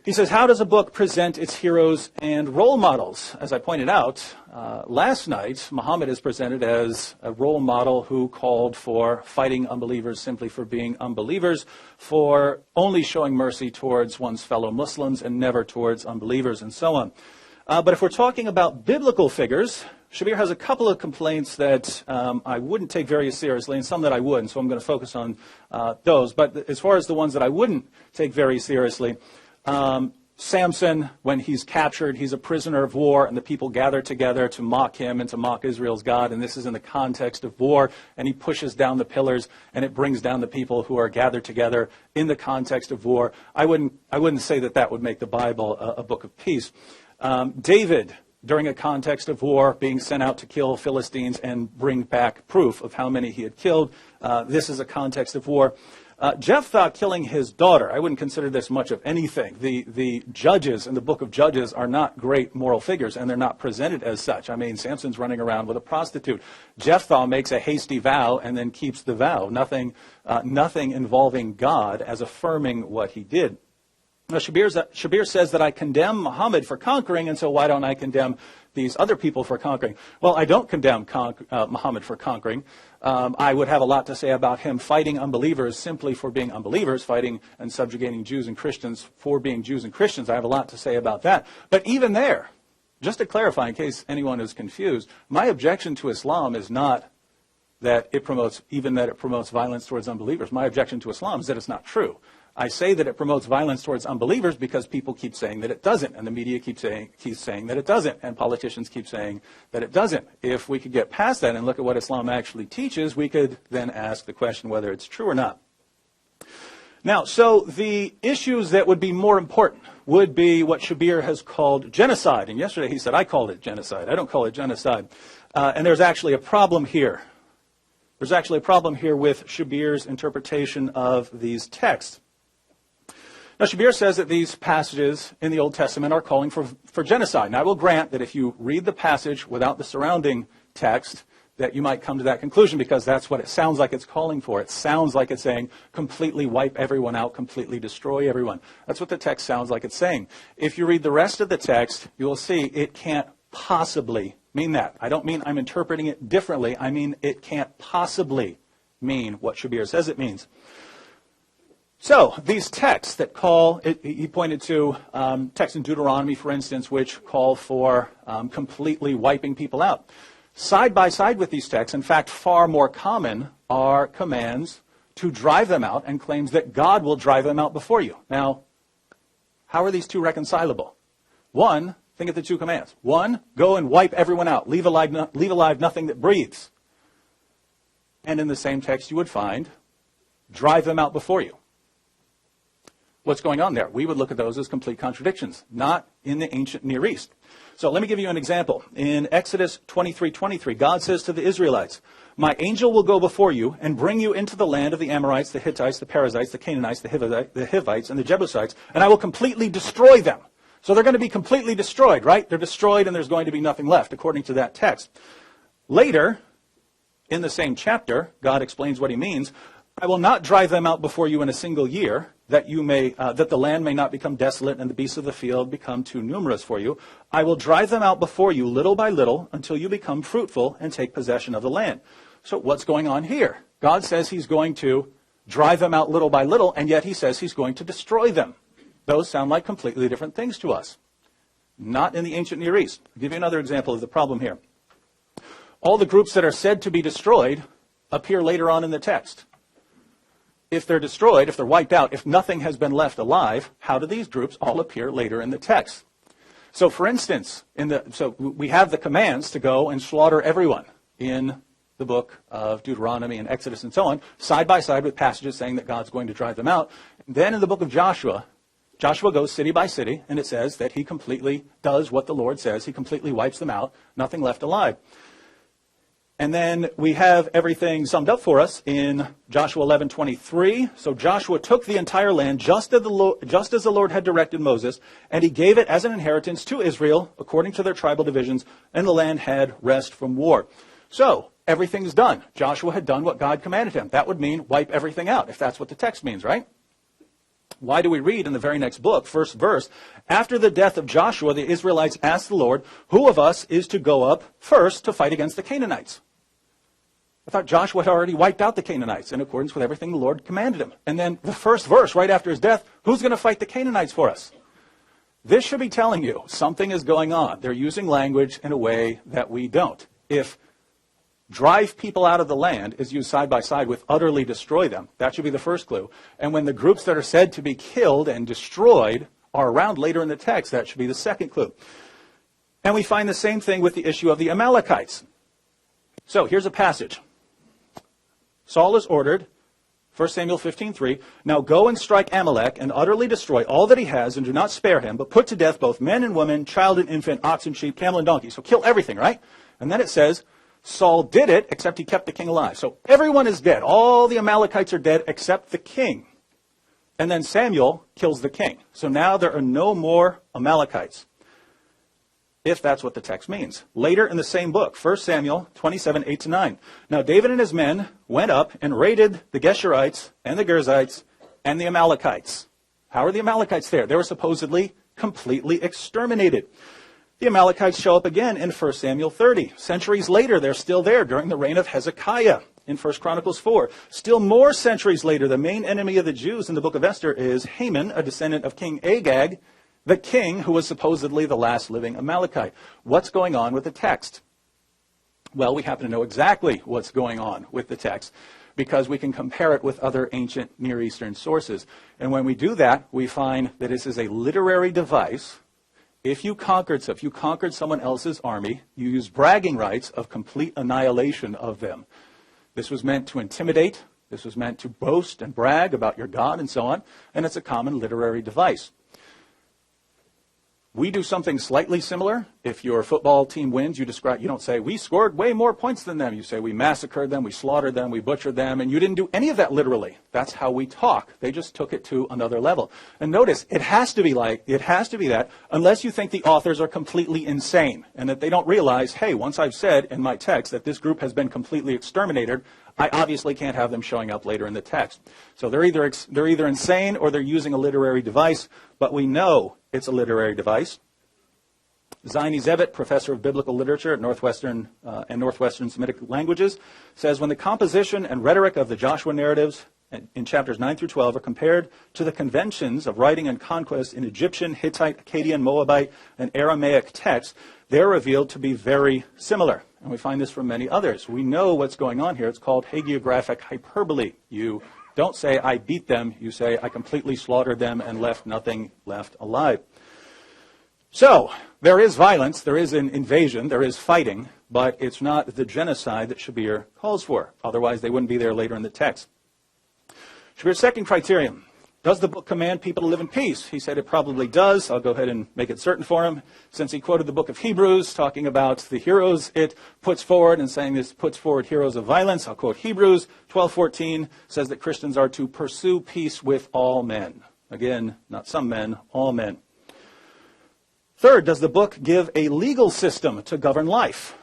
A: He says, how does a book present its heroes and role models? As I pointed out last night, Muhammad is presented as a role model who called for fighting unbelievers simply for being unbelievers, for only showing mercy towards one's fellow Muslims and never towards unbelievers, and so on. But if we're talking about biblical figures, Shabir has a couple of complaints that I wouldn't take very seriously and some that I would, and so I'm going to focus on those. But as far as the ones that I wouldn't take very seriously, Samson, when he's captured, he's a prisoner of war, and the people gather together to mock him and to mock Israel's God, and this is in the context of war, and he pushes down the pillars, and it brings down the people who are gathered together in the context of war. I wouldn't say that that would make the Bible a book of peace. David, during a context of war, being sent out to kill Philistines and bring back proof of how many he had killed. This is a context of war. Jephthah killing his daughter, I wouldn't consider this much of anything. The judges in the book of Judges are not great moral figures, and they're not presented as such. I mean, Samson's running around with a prostitute. Jephthah makes a hasty vow and then keeps the vow. Nothing involving God as affirming what he did. Now, Shabir says that I condemn Muhammad for conquering, and so why don't I condemn these other people for conquering? Well, I don't condemn Muhammad for conquering. I would have a lot to say about him fighting unbelievers simply for being unbelievers, fighting and subjugating Jews and Christians for being Jews and Christians. I have a lot to say about that. But even there, just to clarify in case anyone is confused, my objection to Islam is not that it promotes violence towards unbelievers. My objection to Islam is that it's not true. I say that it promotes violence towards unbelievers because people keep saying that it doesn't, and the media keeps saying that it doesn't, and politicians keep saying that it doesn't. If we could get past that and look at what Islam actually teaches, we could then ask the question whether it's true or not. Now, so the issues that would be more important would be what Shabir has called genocide. And yesterday he said, I called it genocide. I don't call it genocide. And there's actually a problem here. There's actually a problem here with Shabir's interpretation of these texts. Now, Shabir says that these passages in the Old Testament are calling for genocide. And I will grant that if you read the passage without the surrounding text, that you might come to that conclusion because that's what it sounds like it's calling for. It sounds like it's saying completely wipe everyone out, completely destroy everyone. That's what the text sounds like it's saying. If you read the rest of the text, you will see it can't possibly mean that. I don't mean I'm interpreting it differently. I mean it can't possibly mean what Shabir says it means. So these texts that call, he pointed to texts in Deuteronomy, for instance, which call for completely wiping people out. Side by side with these texts, in fact, far more common are commands to drive them out and claims that God will drive them out before you. Now, how are these two reconcilable? One, think of the two commands. One, go and wipe everyone out. Leave alive nothing that breathes. And in the same text you would find, drive them out before you. What's going on there? We would look at those as complete contradictions, not in the ancient Near East. So let me give you an example. In Exodus 23:23, God says to the Israelites, my angel will go before you and bring you into the land of the Amorites, the Hittites, the Perizzites, the Canaanites, the Hivites, and the Jebusites, and I will completely destroy them. So they're going to be completely destroyed, right? They're destroyed and there's going to be nothing left, according to that text. Later, in the same chapter, God explains what he means. I will not drive them out before you in a single year, that the land may not become desolate and the beasts of the field become too numerous for you. I will drive them out before you little by little until you become fruitful and take possession of the land. So what's going on here? God says he's going to drive them out little by little, and yet he says he's going to destroy them. Those sound like completely different things to us. Not in the ancient Near East. I'll give you another example of the problem here. All the groups that are said to be destroyed appear later on in the text. If they're destroyed, if they're wiped out, if nothing has been left alive, how do these groups all appear later in the text? So for instance, we have the commands to go and slaughter everyone in the book of Deuteronomy and Exodus and so on, side by side with passages saying that God's going to drive them out. Then in the book of Joshua, Joshua goes city by city, and it says that he completely does what the Lord says. He completely wipes them out, nothing left alive. And then we have everything summed up for us in Joshua 11:23. So Joshua took the entire land just as the Lord had directed Moses, and he gave it as an inheritance to Israel according to their tribal divisions, and the land had rest from war. So everything's done. Joshua had done what God commanded him. That would mean wipe everything out, if that's what the text means, right? Why do we read in the very next book, first verse, after the death of Joshua, the Israelites asked the Lord, who of us is to go up first to fight against the Canaanites? I thought Joshua had already wiped out the Canaanites in accordance with everything the Lord commanded him. And then the first verse, right after his death, who's going to fight the Canaanites for us? This should be telling you something is going on. They're using language in a way that we don't. If drive people out of the land is used side by side with utterly destroy them, that should be the first clue. And when the groups that are said to be killed and destroyed are around later in the text, that should be the second clue. And we find the same thing with the issue of the Amalekites. So here's a passage. Saul is ordered, 1 Samuel 15:3, now go and strike Amalek and utterly destroy all that he has and do not spare him, but put to death both men and women, child and infant, ox and sheep, camel and donkey. So kill everything, right? And then it says, Saul did it, except he kept the king alive. So everyone is dead. All the Amalekites are dead except the king. And then Samuel kills the king. So now there are no more Amalekites, if that's what the text means. Later in the same book, 1 Samuel 27:8-9. Now David and his men went up and raided the Geshurites and the Girzites and the Amalekites. How are the Amalekites there? They were supposedly completely exterminated. The Amalekites show up again in 1 Samuel 30. Centuries later, they're still there during the reign of Hezekiah in 1 Chronicles 4. Still more centuries later, the main enemy of the Jews in the book of Esther is Haman, a descendant of King Agag, the king who was supposedly the last living Amalekite. What's going on with the text? Well, we happen to know exactly what's going on with the text because we can compare it with other ancient Near Eastern sources. And when we do that, we find that this is a literary device. If you conquered someone else's army, you use bragging rights of complete annihilation of them. This was meant to intimidate. This was meant to boast and brag about your God and so on. And it's a common literary device. We do something slightly similar. If your football team wins, you don't say, we scored way more points than them. You say, we massacred them, we slaughtered them, we butchered them, and you didn't do any of that literally. That's how we talk. They just took it to another level. And notice, it has to be that, unless you think the authors are completely insane, and that they don't realize, hey, once I've said in my text that this group has been completely exterminated, I obviously can't have them showing up later in the text. So they're either insane or they're using a literary device, but we know it's a literary device Zaini Zevit, professor of biblical literature at Northwestern and Northwestern Semitic languages, says when the composition and rhetoric of the Joshua narratives in chapters 9 through 12 are compared to the conventions of writing and conquest in Egyptian, Hittite, Akkadian, Moabite, and Aramaic texts, they're revealed to be very similar. And we find this from many others. We know what's going on here. It's called hagiographic hyperbole. You don't say, I beat them. You say, I completely slaughtered them and left nothing left alive. So, there is violence, there is an invasion, there is fighting, but it's not the genocide that Shabir calls for. Otherwise, they wouldn't be there later in the text. Shabir's second criterion. Does the book command people to live in peace? He said it probably does. I'll go ahead and make it certain for him. Since he quoted the book of Hebrews, talking about the heroes it puts forward and saying this puts forward heroes of violence, I'll quote Hebrews 12:14, says that Christians are to pursue peace with all men. Again, not some men, all men. Third, does the book give a legal system to govern life?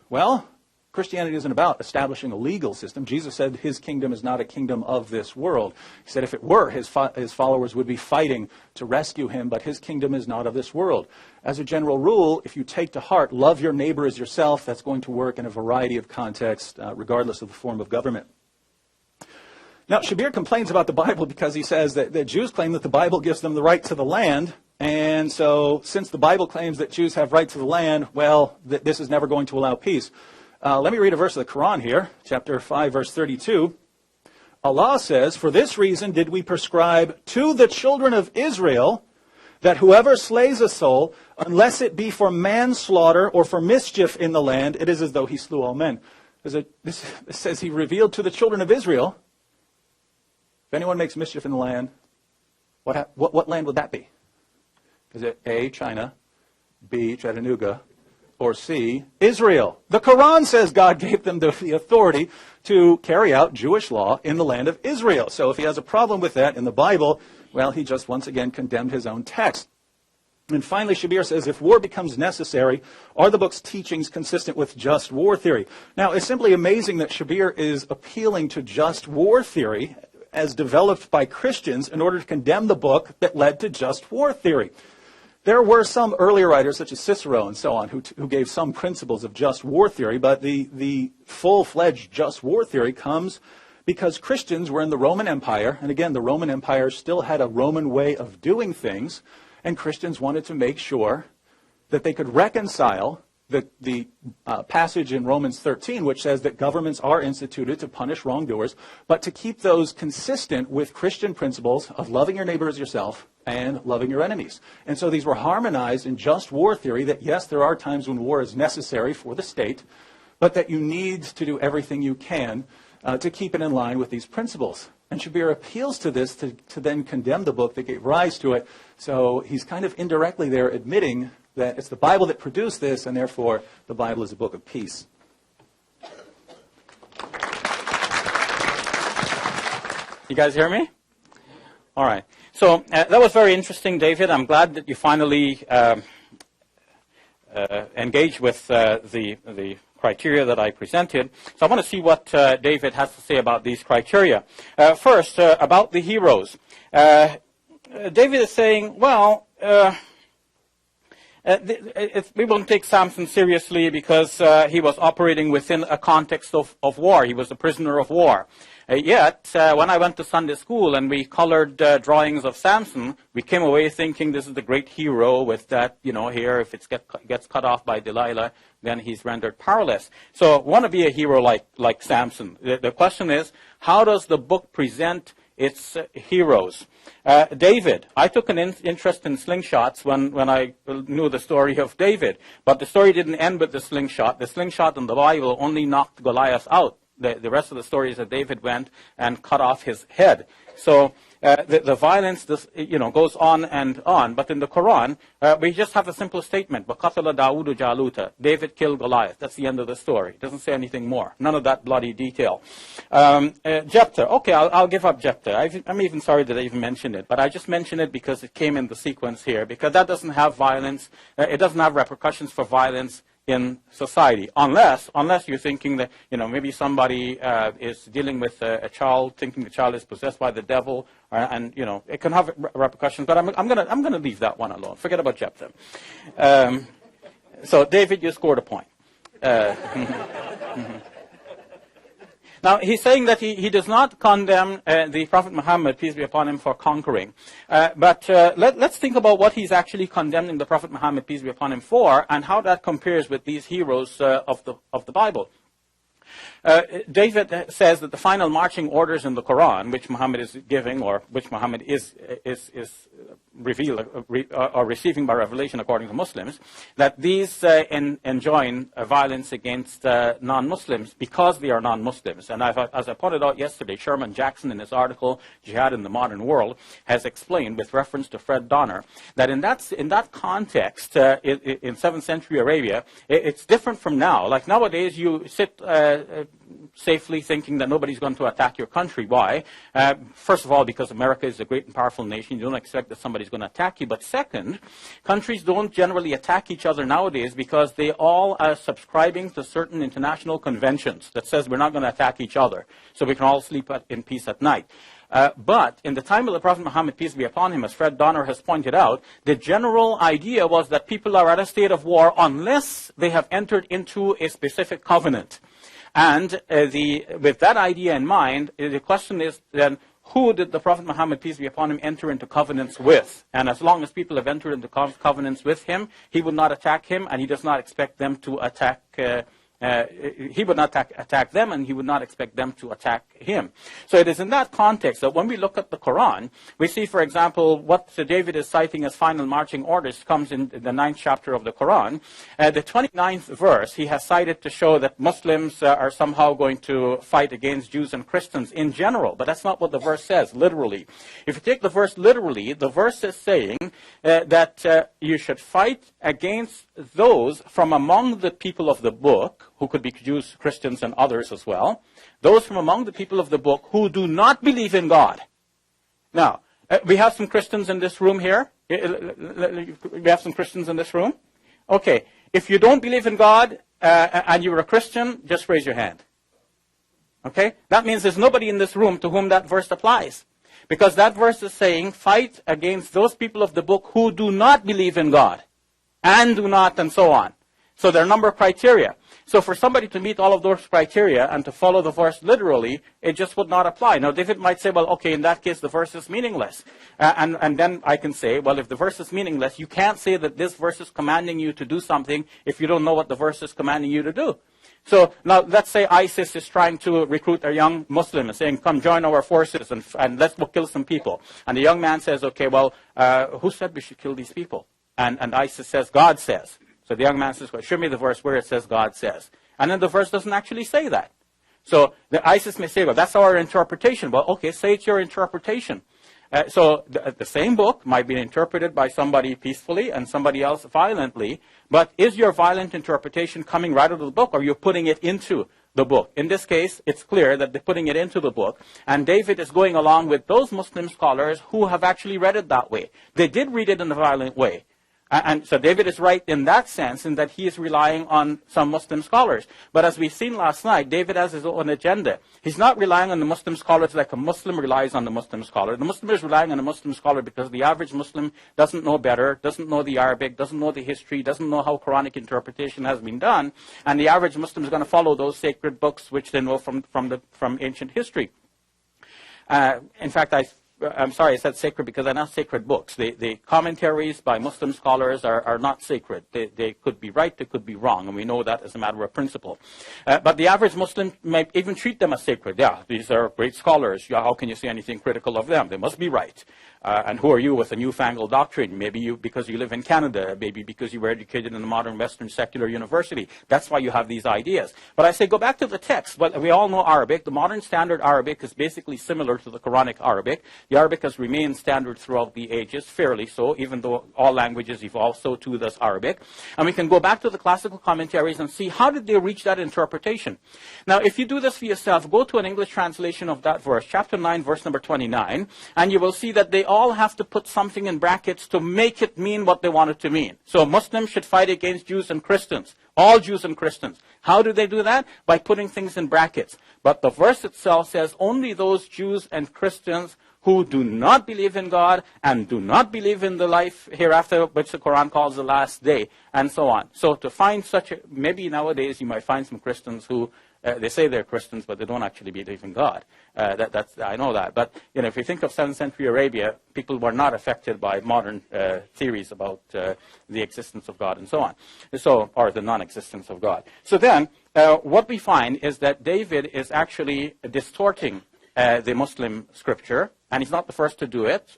A: Well, Christianity isn't about establishing a legal system. Jesus said his kingdom is not a kingdom of this world. He said if it were, his followers would be fighting to rescue him, but his kingdom is not of this world. As a general rule, if you take to heart, love your neighbor as yourself, that's going to work in a variety of contexts, regardless of the form of government. Now, Shabir complains about the Bible because he says that Jews claim that the Bible gives them the right to the land. And so, since the Bible claims that Jews have right to the land, well, this is never going to allow peace. Let me read a verse of the Quran here, chapter 5, verse 32. Allah says, for this reason did we prescribe to the children of Israel that whoever slays a soul, unless it be for manslaughter or for mischief in the land, it is as though he slew all men. This says he revealed to the children of Israel, if anyone makes mischief in the land, what land would that be? Is it A, China, B, Chattanooga, or C, Israel? The Quran says God gave them the authority to carry out Jewish law in the land of Israel. So if he has a problem with that in the Bible, well, he just once again condemned his own text. And finally, Shabir says, if war becomes necessary, are the book's teachings consistent with just war theory? Now, it's simply amazing that Shabir is appealing to just war theory as developed by Christians in order to condemn the book that led to just war theory. There were some earlier writers, such as Cicero and so on, who gave some principles of just war theory, but the full-fledged just war theory comes because Christians were in the Roman Empire, and again, the Roman Empire still had a Roman way of doing things, and Christians wanted to make sure that they could reconcile the passage in Romans 13, which says that governments are instituted to punish wrongdoers, but to keep those consistent with Christian principles of loving your neighbor as yourself and loving your enemies. And so these were harmonized in just war theory that, yes, there are times when war is necessary for the state, but that you need to do everything you can to keep it in line with these principles. And Shabir appeals to this to then condemn the book that gave rise to it. So he's kind of indirectly there admitting that it's the Bible that produced this, and therefore the Bible is a book of peace.
B: You guys hear me? All right. So that was very interesting, David. I'm glad that you finally engaged with the criteria that I presented. So I want to see what David has to say about these criteria. First, about the heroes. David is saying, well, we won't take Samson seriously because he was operating within a context of war. He was a prisoner of war. Yet, when I went to Sunday school and we colored drawings of Samson, we came away thinking this is the great hero with that, here, if it gets cut off by Delilah, then he's rendered powerless. So, want to be a hero like Samson. The question is, how does the book present its heroes? David, I took an interest in slingshots when I knew the story of David, but the story didn't end with the slingshot. The slingshot in the Bible only knocked Goliath out. The rest of the story is that David went and cut off his head. So the violence goes on and on. But in the Quran, we just have a simple statement. وَقَتَلَ دَاوُدُ جَالُوتَ. David killed Goliath. That's the end of the story. It doesn't say anything more. None of that bloody detail. Jephthah. Okay, I'll give up Jephthah. I'm even sorry that I even mentioned it. But I just mentioned it because it came in the sequence here. Because that doesn't have violence. It doesn't have repercussions for violence in society, unless you're thinking that maybe somebody is dealing with a child, thinking the child is possessed by the devil, and it can have repercussions. But I'm gonna leave that one alone. Forget about Jephthah. So, David, you scored a point. Now, he's saying that he does not condemn the Prophet Muhammad, peace be upon him, for conquering. But let's think about what he's actually condemning the Prophet Muhammad, peace be upon him, for, and how that compares with these heroes of the Bible. David says that the final marching orders in the Quran, which Muhammad is giving, or which Muhammad is revealed or receiving by revelation according to Muslims, that these enjoin violence against non-Muslims because they are non-Muslims. And as I pointed out yesterday, Sherman Jackson in his article, Jihad in the Modern World, has explained with reference to Fred Donner that in that context, in 7th century Arabia, it's different from now. Like nowadays, you sit safely thinking that nobody's going to attack your country. Why? First of all, because America is a great and powerful nation. You don't expect that somebody's going to attack you. But second, countries don't generally attack each other nowadays because they all are subscribing to certain international conventions that says we're not going to attack each other, so we can all sleep in peace at night. But in the time of the Prophet Muhammad, peace be upon him, as Fred Donner has pointed out, the general idea was that people are at a state of war unless they have entered into a specific covenant. And with that idea in mind, the question is then, who did the Prophet Muhammad, peace be upon him, enter into covenants with? And as long as people have entered into covenants with him, he would not attack him, and he does not expect them to attack he would not attack them, and he would not expect them to attack him. So it is in that context that when we look at the Quran, we see, for example, what David is citing as final marching orders comes in the 9th chapter of the Quran. The 29th verse, he has cited to show that Muslims are somehow going to fight against Jews and Christians in general, but that's not what the verse says, literally. If you take the verse literally, the verse is saying that you should fight against those from among the people of the book, who could be Jews, Christians, and others as well, those from among the people of the book who do not believe in God. Now, we have some Christians in this room here. We have some Christians in this room. Okay, if you don't believe in God and you're a Christian, just raise your hand. Okay, that means there's nobody in this room to whom that verse applies. Because that verse is saying, fight against those people of the book who do not believe in God, and do not, and so on. So there are a number of criteria. So for somebody to meet all of those criteria and to follow the verse literally, it just would not apply. Now, David might say, well, okay, in that case, the verse is meaningless. And then I can say, well, if the verse is meaningless, you can't say that this verse is commanding you to do something if you don't know what the verse is commanding you to do. So now let's say ISIS is trying to recruit a young Muslim and saying, come join our forces and let's go kill some people. And the young man says, okay, well, who said we should kill these people? And ISIS says, God says. So the young man says, well, show me the verse where it says God says. And then the verse doesn't actually say that. So the ISIS may say, well, that's our interpretation. Well, okay, say it's your interpretation. So the same book might be interpreted by somebody peacefully and somebody else violently. But is your violent interpretation coming right out of the book, or you're putting it into the book? In this case, it's clear that they're putting it into the book. And David is going along with those Muslim scholars who have actually read it that way. They did read it in a violent way. And so David is right in that sense, in that he is relying on some Muslim scholars. But as we've seen last night, David has his own agenda. He's not relying on the Muslim scholars like a Muslim relies on the Muslim scholar. The Muslim is relying on the Muslim scholar because the average Muslim doesn't know better, doesn't know the Arabic, doesn't know the history, doesn't know how Quranic interpretation has been done. And the average Muslim is going to follow those sacred books which they know from ancient history. In fact, I'm sorry, I said sacred because they're not sacred books. The commentaries by Muslim scholars are not sacred. They could be right, they could be wrong, and we know that as a matter of principle. But the average Muslim might even treat them as sacred. Yeah, these are great scholars. Yeah, how can you say anything critical of them? They must be right. And who are you with a newfangled doctrine? Maybe you because you live in Canada, maybe because you were educated in a modern Western secular university. That's why you have these ideas. But I say go back to the text. Well, we all know Arabic. The modern standard Arabic is basically similar to the Quranic Arabic. The Arabic has remained standard throughout the ages, fairly so, even though all languages evolve, so too does Arabic. And we can go back to the classical commentaries and see how did they reach that interpretation. Now, if you do this for yourself, go to an English translation of that verse, chapter 9, verse number 29, and you will see that they all have to put something in brackets to make it mean what they want it to mean. So Muslims should fight against Jews and Christians, all Jews and Christians. How do they do that? By putting things in brackets. But the verse itself says only those Jews and Christians who do not believe in God and do not believe in the life hereafter, which the Quran calls the last day, and so on. So to find maybe nowadays you might find some Christians who, they say they're Christians, but they don't actually believe in God. I know that. But if you think of 7th century Arabia, people were not affected by modern theories about the existence of God and so on, or the non-existence of God. So then, what we find is that David is actually distorting the Muslim scripture, and he's not the first to do it.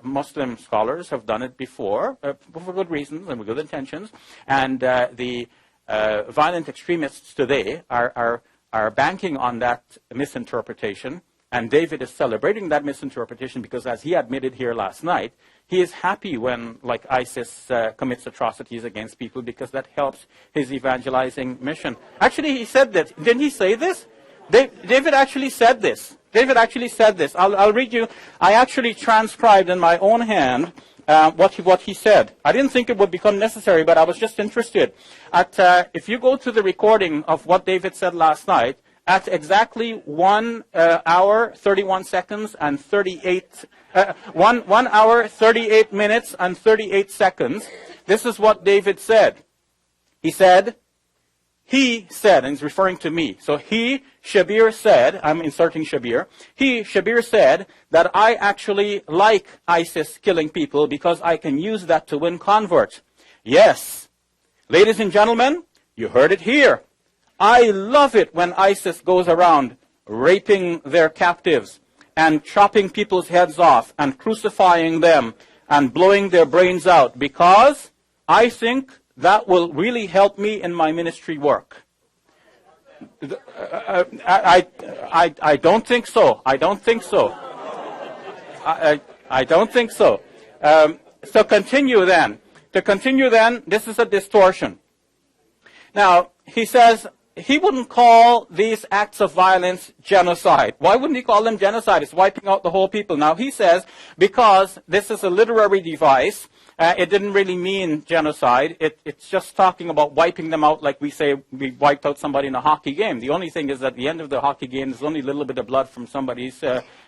B: Muslim scholars have done it before, for good reasons and with good intentions, and the violent extremists today are banking on that misinterpretation, and David is celebrating that misinterpretation because, as he admitted here last night, he is happy when, like ISIS, commits atrocities against people because that helps his evangelizing mission. Actually, he said that. Didn't he say this? David actually said this. David actually said this. I'll read you. I actually transcribed in my own hand what he said. I didn't think it would become necessary, but I was just interested. If you go to the recording of what David said last night, at exactly 1 hour, 31 seconds, and 1 hour, 38 minutes, and 38 seconds, this is what David said. He said, and he's referring to me. So Shabir said, I'm inserting Shabir. Shabir said that I actually like ISIS killing people because I can use that to win converts. Yes, ladies and gentlemen, you heard it here. I love it when ISIS goes around raping their captives and chopping people's heads off and crucifying them and blowing their brains out because I think that will really help me in my ministry work. I don't think so. I don't think so. I don't think so. So continue then. To continue then, this is a distortion. Now, he says he wouldn't call these acts of violence genocide. Why wouldn't he call them genocide? It's wiping out the whole people. Now, he says because this is a literary device, it didn't really mean genocide. It's just talking about wiping them out like we say we wiped out somebody in a hockey game. The only thing is at the end of the hockey game, there's only a little bit of blood from somebody's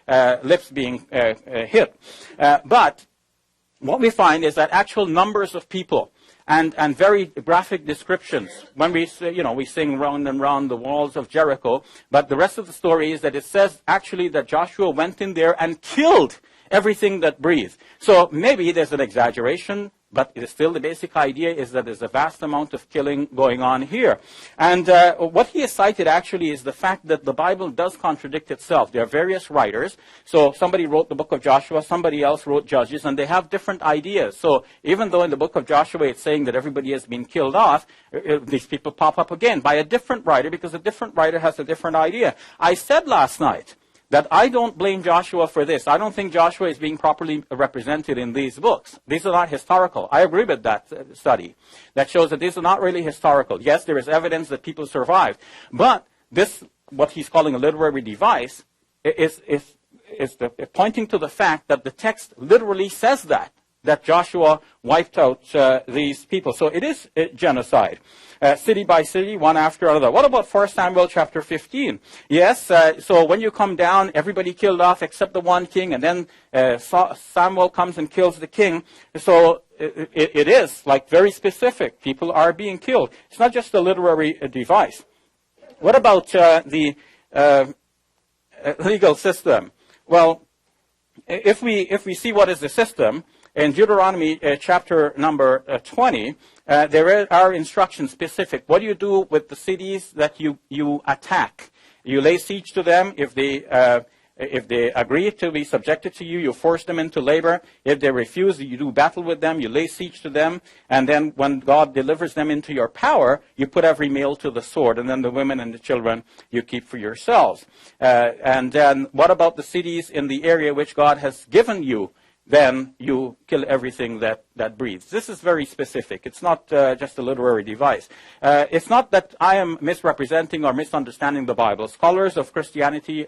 B: lips being hit. But what we find is that actual numbers of people and very graphic descriptions. When we say, we sing round and round the walls of Jericho, but the rest of the story is that it says actually that Joshua went in there and killed everything that breathed. So maybe there's an exaggeration, but it is still the basic idea is that there's a vast amount of killing going on here. And what he has cited actually is the fact that the Bible does contradict itself. There are various writers. So somebody wrote the book of Joshua, somebody else wrote Judges, and they have different ideas. So even though in the book of Joshua it's saying that everybody has been killed off, these people pop up again by a different writer because a different writer has a different idea. I said last night that I don't blame Joshua for this. I don't think Joshua is being properly represented in these books. These are not historical. I agree with that study. That shows that these are not really historical. Yes, there is evidence that people survived. But this, what he's calling a literary device, is pointing to the fact that the text literally says that Joshua wiped out these people. So it is genocide. City by city, one after another. What about 1 Samuel chapter 15? Yes, so when you come down, everybody killed off except the one king, and then Samuel comes and kills the king. So it is like very specific. People are being killed. It's not just a literary device. What about the legal system? Well, if we see what is the system, in Deuteronomy chapter number 20, there are instructions specific. What do you do with the cities that you attack? You lay siege to them. If they agree to be subjected to you, you force them into labor. If they refuse, you do battle with them. You lay siege to them. And then when God delivers them into your power, you put every male to the sword. And then the women and the children you keep for yourselves. And then what about the cities in the area which God has given you? Then you kill everything that breathes. This is very specific. It's not just a literary device. It's not that I am misrepresenting or misunderstanding the Bible. Scholars of Christianity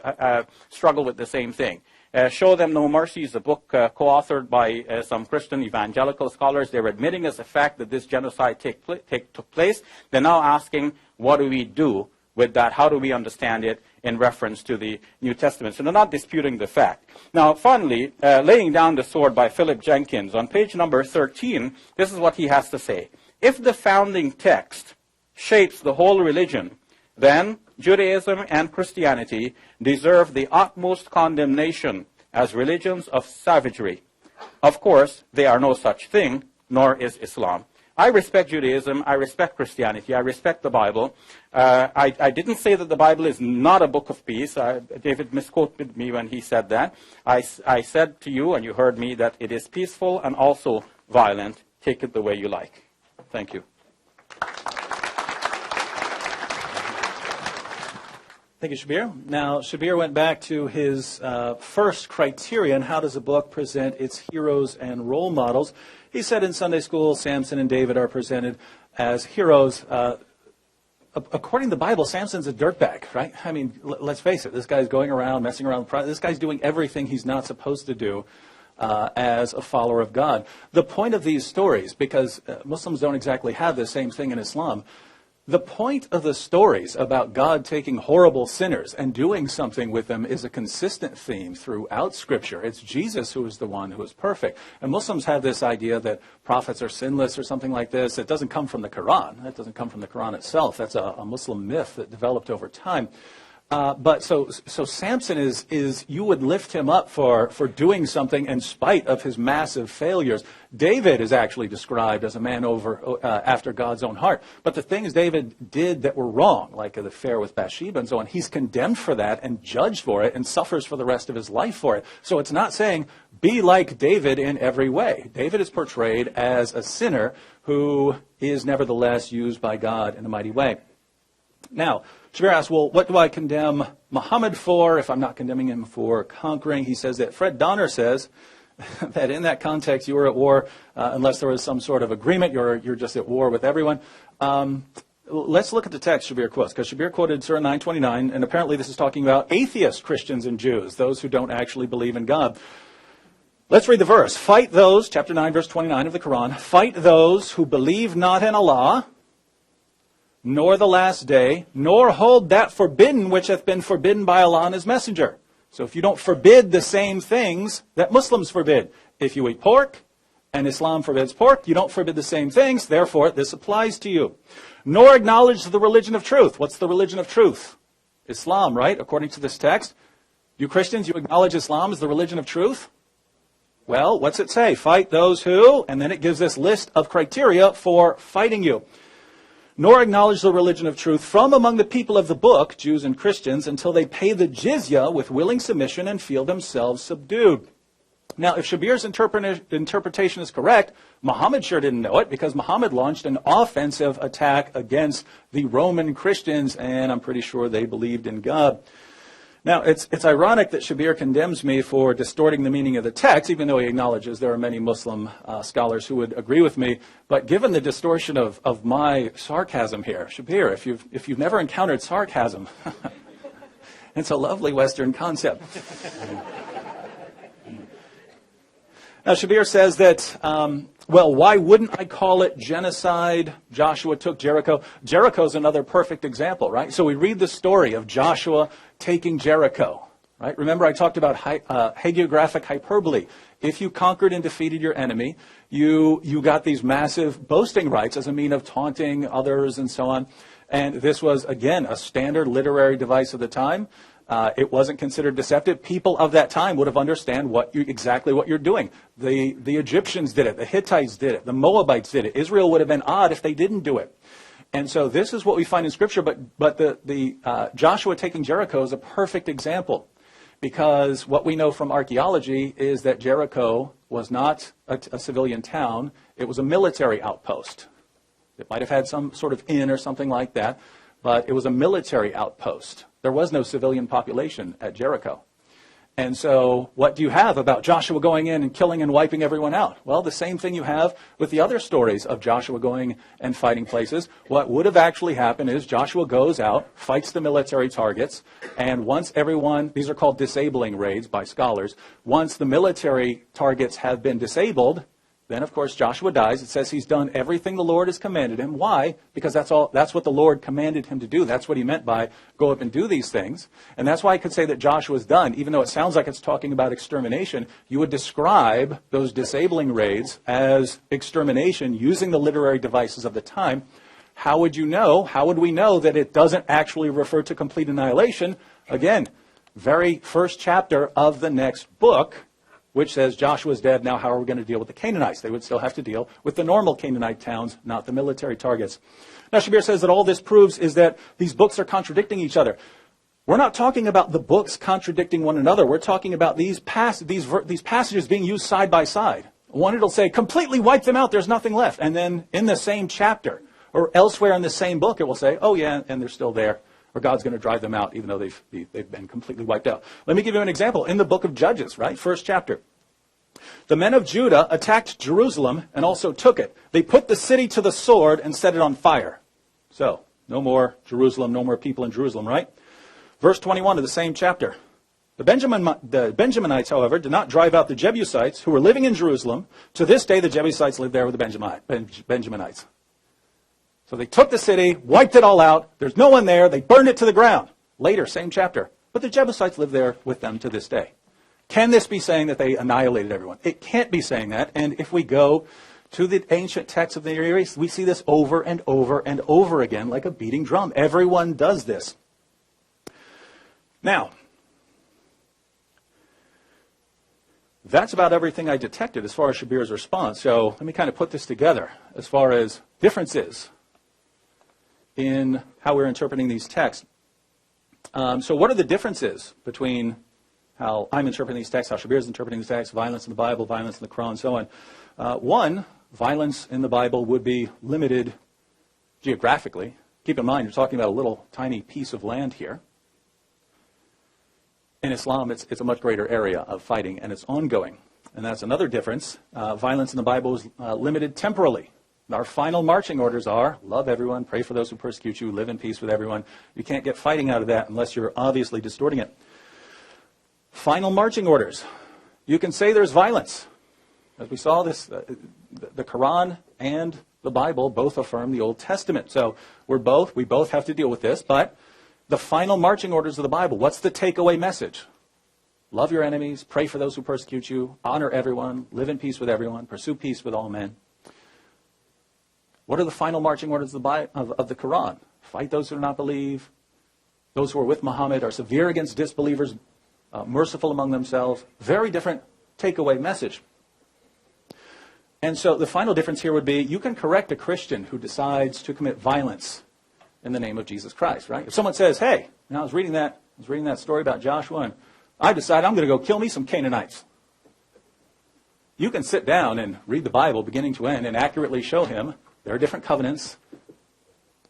B: struggle with the same thing. Show Them No Mercy is a book co-authored by some Christian evangelical scholars. They're admitting as a fact that this genocide took place. They're now asking, what do we do with that? How do we understand it in reference to the New Testament. So they're not disputing the fact. Now, finally, Laying Down the Sword by Philip Jenkins. On page number 13, this is what he has to say. If the founding text shapes the whole religion, then Judaism and Christianity deserve the utmost condemnation as religions of savagery. Of course, they are no such thing, nor is Islam. I respect Judaism, I respect Christianity, I respect the Bible. I didn't say that the Bible is not a book of peace. David misquoted me when he said that. I said to you, and you heard me, that it is peaceful and also violent. Take it the way you like. Thank you.
A: Thank you, Shabir. Now, Shabir went back to his first criterion, how does a book present its heroes and role models? He said in Sunday school, Samson and David are presented as heroes. According to the Bible, Samson's a dirtbag, right? I mean, let's face it, this guy's going around, messing around. This guy's doing everything he's not supposed to do as a follower of God. The point of these stories, because Muslims don't exactly have the same thing in Islam, the point of the stories about God taking horrible sinners and doing something with them is a consistent theme throughout Scripture. It's Jesus who is the one who is perfect. And Muslims have this idea that prophets are sinless or something like this. It doesn't come from the Quran. That doesn't come from the Quran itself. That's a Muslim myth that developed over time. But so Samson is you would lift him up for doing something in spite of his massive failures. David is actually described as a man after God's own heart. But the things David did that were wrong, like the affair with Bathsheba and so on, he's condemned for that and judged for it and suffers for the rest of his life for it. So it's not saying be like David in every way. David is portrayed as a sinner who is nevertheless used by God in a mighty way. Now, Shabir asks, well, what do I condemn Muhammad for if I'm not condemning him for conquering? He says that Fred Donner says that in that context you were at war unless there was some sort of agreement. You're just at war with everyone. Let's look at the text Shabir quotes, because Shabir quoted Surah 929, and apparently this is talking about atheist Christians and Jews, those who don't actually believe in God. Let's read the verse. Fight those, chapter 9, verse 29 of the Quran, fight those who believe not in Allah, nor the last day, nor hold that forbidden which hath been forbidden by Allah and His Messenger. So if you don't forbid the same things that Muslims forbid, if you eat pork and Islam forbids pork, you don't forbid the same things, therefore this applies to you. Nor acknowledge the religion of truth. What's the religion of truth? Islam, right? According to this text. You Christians, you acknowledge Islam as the religion of truth? Well, what's it say? Fight those who, and then it gives this list of criteria for fighting you. Nor acknowledge the religion of truth from among the people of the book, Jews and Christians, until they pay the jizya with willing submission and feel themselves subdued. Now, if Shabir's interpretation is correct, Muhammad sure didn't know it, because Muhammad launched an offensive attack against the Roman Christians, and I'm pretty sure they believed in God. Now, it's ironic that Shabir condemns me for distorting the meaning of the text, even though he acknowledges there are many Muslim scholars who would agree with me. But given the distortion of my sarcasm here, Shabir, if you've never encountered sarcasm, it's a lovely Western concept. Now, Shabir says that, well, why wouldn't I call it genocide? Joshua took Jericho. Jericho's another perfect example, right? So we read the story of Joshua taking Jericho, right? Remember I talked about hagiographic hyperbole. If you conquered and defeated your enemy, you got these massive boasting rights as a mean of taunting others and so on. And this was, again, a standard literary device of the time. It wasn't considered deceptive. People of that time would have understand exactly what you're doing. The Egyptians did it. The Hittites did it. The Moabites did it. Israel would have been odd if they didn't do it. And so this is what we find in Scripture. But the Joshua taking Jericho is a perfect example, because what we know from archaeology is that Jericho was not a civilian town. It was a military outpost. It might have had some sort of inn or something like that, but it was a military outpost. There was no civilian population at Jericho. And so what do you have about Joshua going in and killing and wiping everyone out? Well, the same thing you have with the other stories of Joshua going and fighting places. What would have actually happened is Joshua goes out, fights the military targets, and once everyone, these are called disabling raids by scholars, once the military targets have been disabled, Then, of course, Joshua dies. It says he's done everything the Lord has commanded him. Why? Because that's what the Lord commanded him to do. That's what he meant by go up and do these things. And that's why I could say that Joshua's done. Even though it sounds like it's talking about extermination, you would describe those disabling raids as extermination using the literary devices of the time. How would you know? How would we know that it doesn't actually refer to complete annihilation? Again, very first chapter of the next book, which says Joshua's dead, now how are we going to deal with the Canaanites? They would still have to deal with the normal Canaanite towns, not the military targets. Now, Shabir says that all this proves is that these books are contradicting each other. We're not talking about the books contradicting one another. We're talking about these passages being used side by side. One, it'll say, completely wipe them out, there's nothing left. And then in the same chapter, or elsewhere in the same book, it will say, oh yeah, and they're still there. Or God's going to drive them out, even though they've been completely wiped out. Let me give you an example. In the book of Judges, right? First chapter. The men of Judah attacked Jerusalem and also took it. They put the city to the sword and set it on fire. So, no more Jerusalem, no more people in Jerusalem, right? Verse 21 of the same chapter. The Benjaminites, however, did not drive out the Jebusites who were living in Jerusalem. To this day, the Jebusites live there with the Benjaminites. So they took the city, wiped it all out. There's no one there. They burned it to the ground. Later, same chapter. But the Jebusites live there with them to this day. Can this be saying that they annihilated everyone? It can't be saying that. And if we go to the ancient texts of the Near East, we see this over and over and over again like a beating drum. Everyone does this. Now, that's about everything I detected as far as Shabir's response. So let me kind of put this together as far as differences in how we're interpreting these texts. So what are the differences between how I'm interpreting these texts, how Shabir is interpreting these texts, violence in the Bible, violence in the Quran, and so on? One, violence in the Bible would be limited geographically. Keep in mind, you're talking about a little tiny piece of land here. In Islam, it's a much greater area of fighting, and it's ongoing. And that's another difference. Violence in the Bible is limited temporally. Our final marching orders are, love everyone, pray for those who persecute you, live in peace with everyone. You can't get fighting out of that unless you're obviously distorting it. Final marching orders. You can say there's violence. As we saw this, the Quran and the Bible both affirm the Old Testament. So we both have to deal with this, but the final marching orders of the Bible, what's the takeaway message? Love your enemies, pray for those who persecute you, honor everyone, live in peace with everyone, pursue peace with all men. What are the final marching orders of the Quran? Fight those who do not believe. Those who are with Muhammad are severe against disbelievers, merciful among themselves. Very different takeaway message. And so the final difference here would be you can correct a Christian who decides to commit violence in the name of Jesus Christ, right? If someone says, hey, I was reading that story about Joshua, and I decided I'm going to go kill me some Canaanites. You can sit down and read the Bible beginning to end and accurately show him there are different covenants,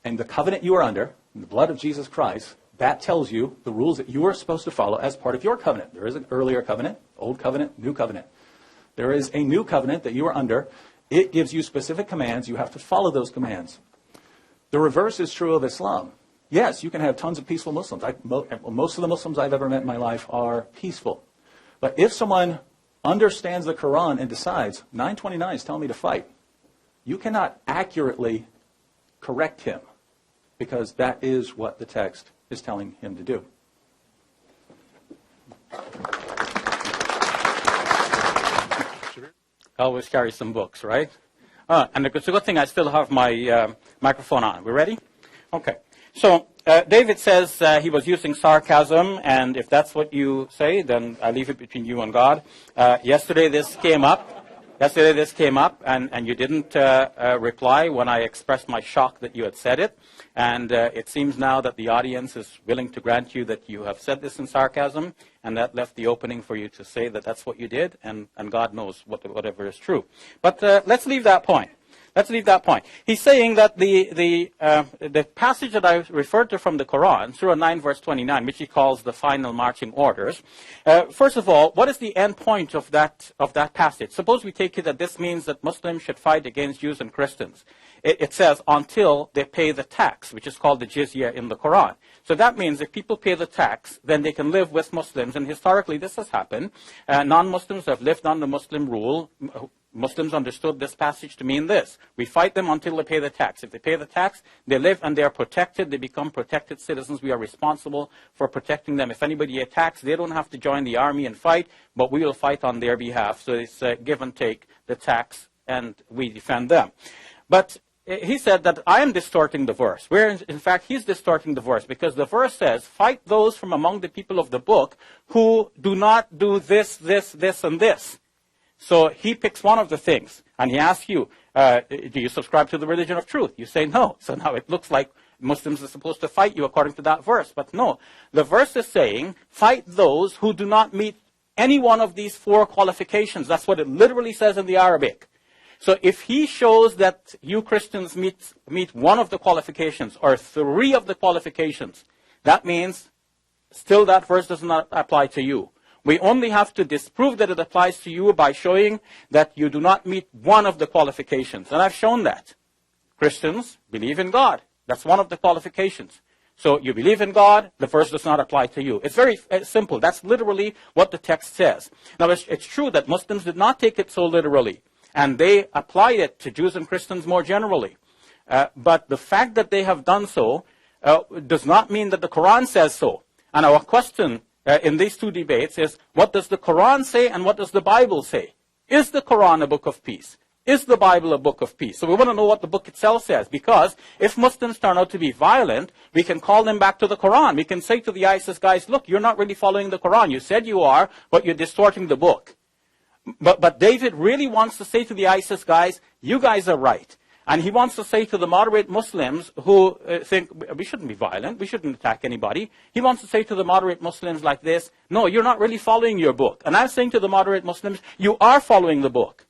A: and the covenant you are under, the blood of Jesus Christ, that tells you the rules that you are supposed to follow as part of your covenant. There is an earlier covenant, old covenant, new covenant. There is a new covenant that you are under. It gives you specific commands. You have to follow those commands. The reverse is true of Islam. Yes, you can have tons of peaceful Muslims. Most of the Muslims I've ever met in my life are peaceful. But if someone understands the Quran and decides, 929 is telling me to fight, you cannot accurately correct him because that is what the text is telling him to do.
B: I always carry some books, right? And it's a good thing I still have my microphone on. We ready? Okay. So David says he was using sarcasm, and if that's what you say, then I leave it between you and God. Yesterday this came up, and you didn't reply when I expressed my shock that you had said it. And it seems now that the audience is willing to grant you that you have said this in sarcasm, and that left the opening for you to say that that's what you did, and God knows whatever is true. But let's leave that point. He's saying that the passage that I referred to from the Quran, Surah 9, verse 29, which he calls the final marching orders. First of all, what is the end point of that passage? Suppose we take it that this means that Muslims should fight against Jews and Christians. It says until they pay the tax, which is called the jizya in the Quran. So that means if people pay the tax, then they can live with Muslims. And historically, this has happened. Non-Muslims have lived under Muslim rule. Muslims understood this passage to mean this. We fight them until they pay the tax. If they pay the tax, they live and they are protected. They become protected citizens. We are responsible for protecting them. If anybody attacks, they don't have to join the army and fight, but we will fight on their behalf. So it's give and take the tax, and we defend them. But he said that I am distorting the verse, where in fact he's distorting the verse, because the verse says, fight those from among the people of the book who do not do this, this, this, and this. So he picks one of the things, and he asks you, do you subscribe to the religion of truth? You say no. So now it looks like Muslims are supposed to fight you according to that verse. But no, the verse is saying, fight those who do not meet any one of these four qualifications. That's what it literally says in the Arabic. So if he shows that you Christians meet one of the qualifications or three of the qualifications, that means still that verse does not apply to you. We only have to disprove that it applies to you by showing that you do not meet one of the qualifications. And I've shown that. Christians believe in God. That's one of the qualifications. So you believe in God, the verse does not apply to you. It's very simple. That's literally what the text says. Now, it's true that Muslims did not take it so literally, and they applied it to Jews and Christians more generally. But the fact that they have done so does not mean that the Quran says so. And our question in these two debates is, what does the Quran say and what does the Bible say? Is the Quran a book of peace? Is the Bible a book of peace? So we want to know what the book itself says, because if Muslims turn out to be violent, we can call them back to the Quran. We can say to the ISIS guys, look, you're not really following the Quran. You said you are, but you're distorting the book. But David really wants to say to the ISIS guys, you guys are right. And he wants to say to the moderate Muslims who think we shouldn't be violent, we shouldn't attack anybody. He wants to say to the moderate Muslims like this, no, you're not really following your book. And I'm saying to the moderate Muslims, you are following the book.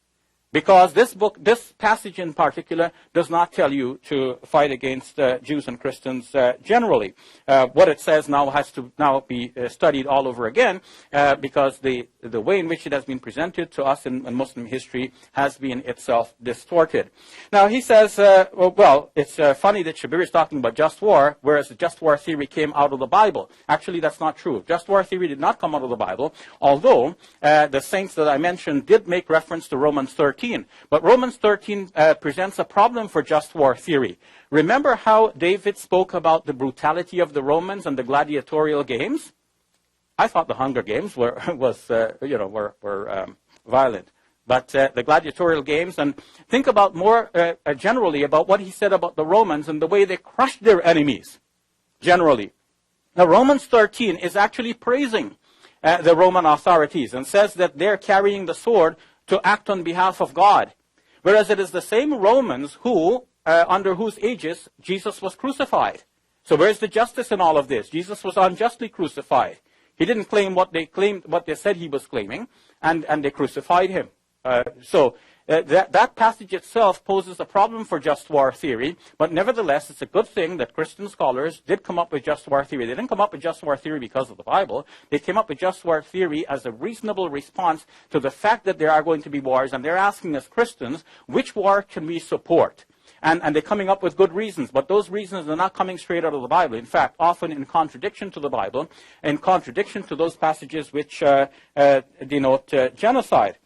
B: Because this passage in particular does not tell you to fight against Jews and Christians generally. What it says now has to now be studied all over again, because the way in which it has been presented to us in Muslim history has been itself distorted. Now he says, well, it's funny that Shabir is talking about just war, whereas the just war theory came out of the Bible. Actually, that's not true. Just war theory did not come out of the Bible, although the saints that I mentioned did make reference to Romans 13. But Romans 13 presents a problem for just war theory. Remember how David spoke about the brutality of the Romans and the gladiatorial games? I thought the Hunger Games were violent. But the gladiatorial games, and think about more generally about what he said about the Romans and the way they crushed their enemies, generally. Now, Romans 13 is actually praising the Roman authorities and says that they're carrying the sword to act on behalf of God. Whereas it is the same Romans who, under whose aegis Jesus was crucified. So where's the justice in all of this? Jesus was unjustly crucified. He didn't claim what they said he was claiming, and they crucified him. That passage itself poses a problem for just war theory, but nevertheless, it's a good thing that Christian scholars did come up with just war theory. They didn't come up with just war theory because of the Bible. They came up with just war theory as a reasonable response to the fact that there are going to be wars, and they're asking us Christians, which war can we support? And they're coming up with good reasons, but those reasons are not coming straight out of the Bible. In fact, often in contradiction to the Bible, in contradiction to those passages which denote genocide.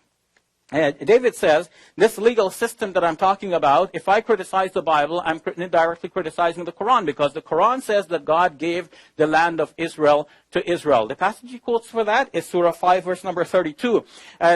B: David says, this legal system that I'm talking about, if I criticize the Bible, I'm indirectly criticizing the Quran, because the Quran says that God gave the land of Israel to Israel. The passage he quotes for that is Surah 5, verse number 32.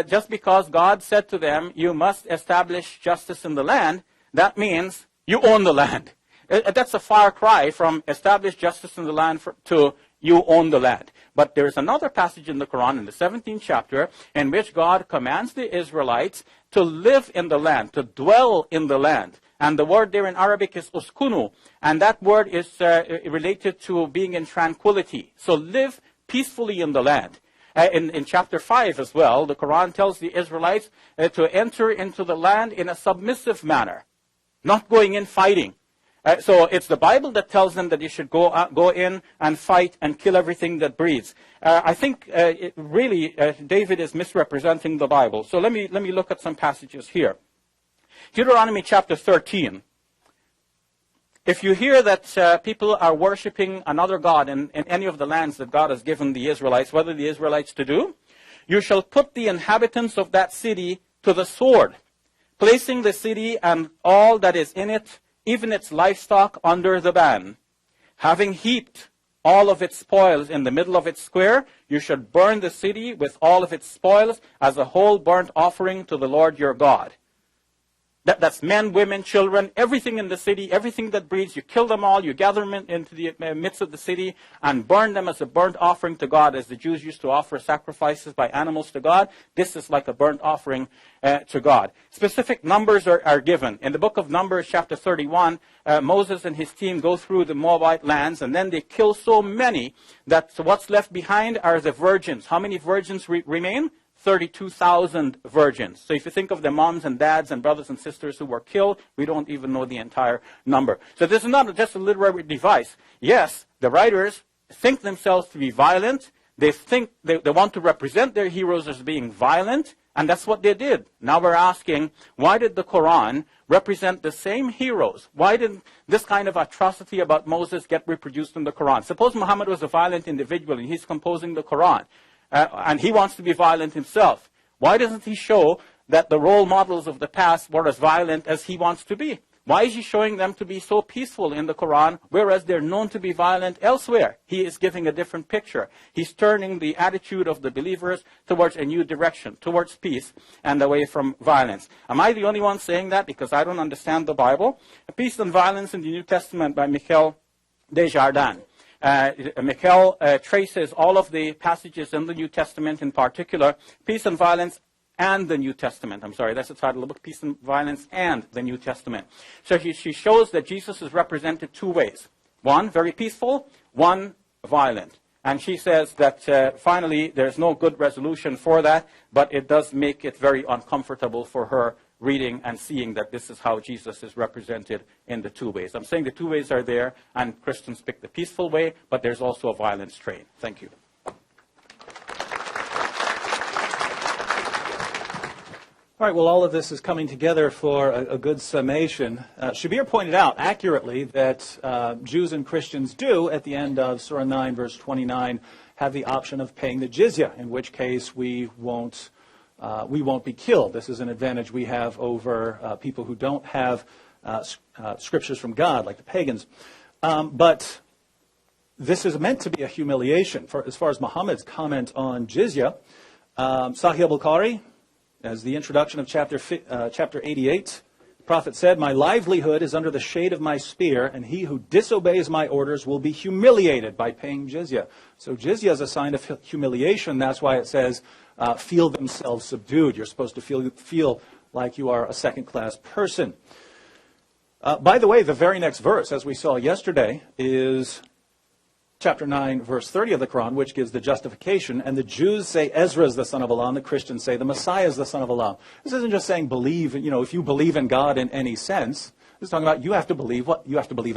B: Just because God said to them, you must establish justice in the land, that means you own the land. That's a far cry from establish justice in the land to you own the land. But there's another passage in the Quran, in the 17th chapter, in which God commands the Israelites to live in the land, to dwell in the land. And the word there in Arabic is uskunu. And that word is related to being in tranquility. So live peacefully in the land. In chapter 5 as well, the Quran tells the Israelites to enter into the land in a submissive manner, not going in fighting. So it's the Bible that tells them that you should go in and fight and kill everything that breathes. I think David is misrepresenting the Bible. So let me look at some passages here. Deuteronomy chapter 13. If you hear that people are worshiping another god in any of the lands that God has given the Israelites, what are the Israelites to do? You shall put the inhabitants of that city to the sword. placing the city and all that is in it, even its livestock, under the ban. Having heaped all of its spoils in the middle of its square, you should burn the city with all of its spoils as a whole burnt offering to the Lord your God. That's men, women, children, everything in the city, everything that breathes. You kill them all, you gather them into the midst of the city and burn them as a burnt offering to God, as the Jews used to offer sacrifices by animals to God. This is like a burnt offering to God. Specific numbers are given. In the book of Numbers, chapter 31, Moses and his team go through the Moabite lands, and then they kill so many that what's left behind are the virgins. How many virgins remain? 32,000 virgins. So if you think of the moms and dads and brothers and sisters who were killed, we don't even know the entire number. So this is not just a literary device. Yes, the writers think themselves to be violent. They think they want to represent their heroes as being violent, and that's what they did. Now we're asking, why did the Quran represent the same heroes? Why did this kind of atrocity about Moses get reproduced in the Quran? Suppose Muhammad was a violent individual and he's composing the Quran. And he wants to be violent himself. Why doesn't he show that the role models of the past were as violent as he wants to be? Why is he showing them to be so peaceful in the Quran, whereas they're known to be violent elsewhere? He is giving a different picture. He's turning the attitude of the believers towards a new direction, towards peace and away from violence. Am I the only one saying that because I don't understand the Bible? Peace and Violence in the New Testament by Michel Desjardins. Michel traces all of the passages in the New Testament, in particular, Peace and Violence and the New Testament. I'm sorry, that's the title of the book, Peace and Violence and the New Testament. So she shows that Jesus is represented two ways. One, very peaceful, one, violent. And she says that finally there's no good resolution for that, but it does make it very uncomfortable for her reading and seeing that this is how Jesus is represented in the two ways. I'm saying the two ways are there, and Christians pick the peaceful way, but there's also a violent strain. Thank you.
A: All right, well, all of this is coming together for a good summation. Shabir pointed out accurately that Jews and Christians do, at the end of Surah 9, verse 29, have the option of paying the jizya, in which case we won't be killed. This is an advantage we have over people who don't have scriptures from God, like the pagans. But this is meant to be a humiliation. As far as Muhammad's comment on jizya, Sahih al-Bukhari, as the introduction of chapter 88, the Prophet said, "My livelihood is under the shade of my spear, and he who disobeys my orders will be humiliated by paying jizya." So jizya is a sign of humiliation. That's why it says, feel themselves subdued. You're supposed to feel like you are a second-class person. By the way, the very next verse, as we saw yesterday, is chapter 9, verse 30 of the Quran, which gives the justification. And the Jews say Ezra is the son of Allah, and the Christians say the Messiah is the son of Allah. This isn't just saying believe, if you believe in God in any sense. This is talking about you have to believe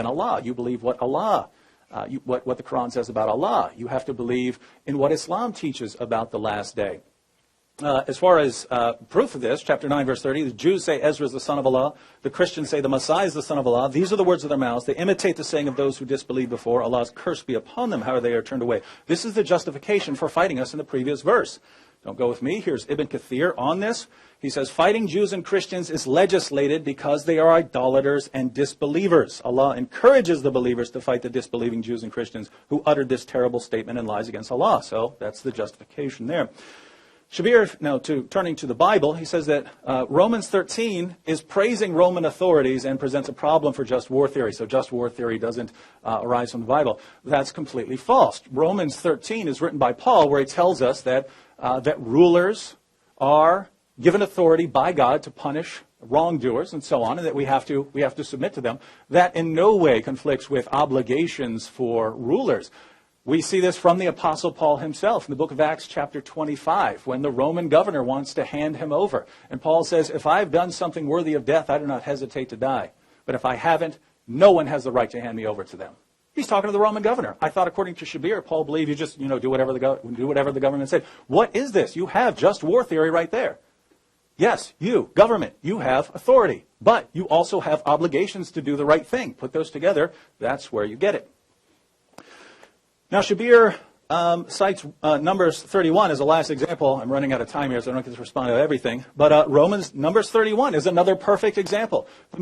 A: in Allah. You believe what Allah, what the Quran says about Allah. You have to believe in what Islam teaches about the last day. As far as proof of this, chapter 9, verse 30, the Jews say Ezra is the son of Allah. The Christians say the Messiah is the son of Allah. These are the words of their mouths. They imitate the saying of those who disbelieved before. Allah's curse be upon them, however they are turned away. This is the justification for fighting us in the previous verse. Don't go with me. Here's Ibn Kathir on this. He says, fighting Jews and Christians is legislated because they are idolaters and disbelievers. Allah encourages the believers to fight the disbelieving Jews and Christians who uttered this terrible statement and lies against Allah. So that's the justification there. Shabir, now turning to the Bible, he says that Romans 13 is praising Roman authorities and presents a problem for just war theory. So just war theory doesn't arise from the Bible. That's completely false. Romans 13 is written by Paul, where he tells us that rulers are given authority by God to punish wrongdoers and so on, and that we have to submit to them. That in no way conflicts with obligations for rulers. We see this from the Apostle Paul himself in the book of Acts chapter 25, when the Roman governor wants to hand him over. And Paul says, if I've done something worthy of death, I do not hesitate to die. But if I haven't, no one has the right to hand me over to them. He's talking to the Roman governor. I thought, according to Shabir, Paul believed you just, do whatever the government said. What is this? You have just war theory right there. Yes, you, government, you have authority. But you also have obligations to do the right thing. Put those together, that's where you get it. Now, Shabir cites Numbers 31 as the last example. I'm running out of time here, so I don't get to respond to everything. But Numbers 31 is another perfect example. The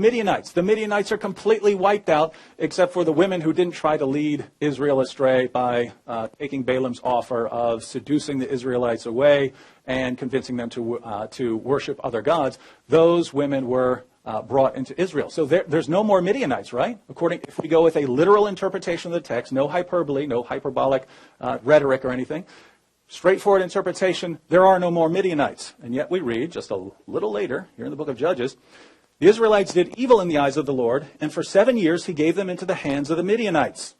A: Midianites are completely wiped out, except for the women who didn't try to lead Israel astray by taking Balaam's offer of seducing the Israelites away and convincing them to worship other gods. Those women were brought into Israel. So there's no more Midianites, right? If we go with a literal interpretation of the text, no hyperbole, no hyperbolic rhetoric or anything, straightforward interpretation, there are no more Midianites. And yet we read, just a little later, here in the book of Judges, the Israelites did evil in the eyes of the Lord, and for 7 years he gave them into the hands of the Midianites.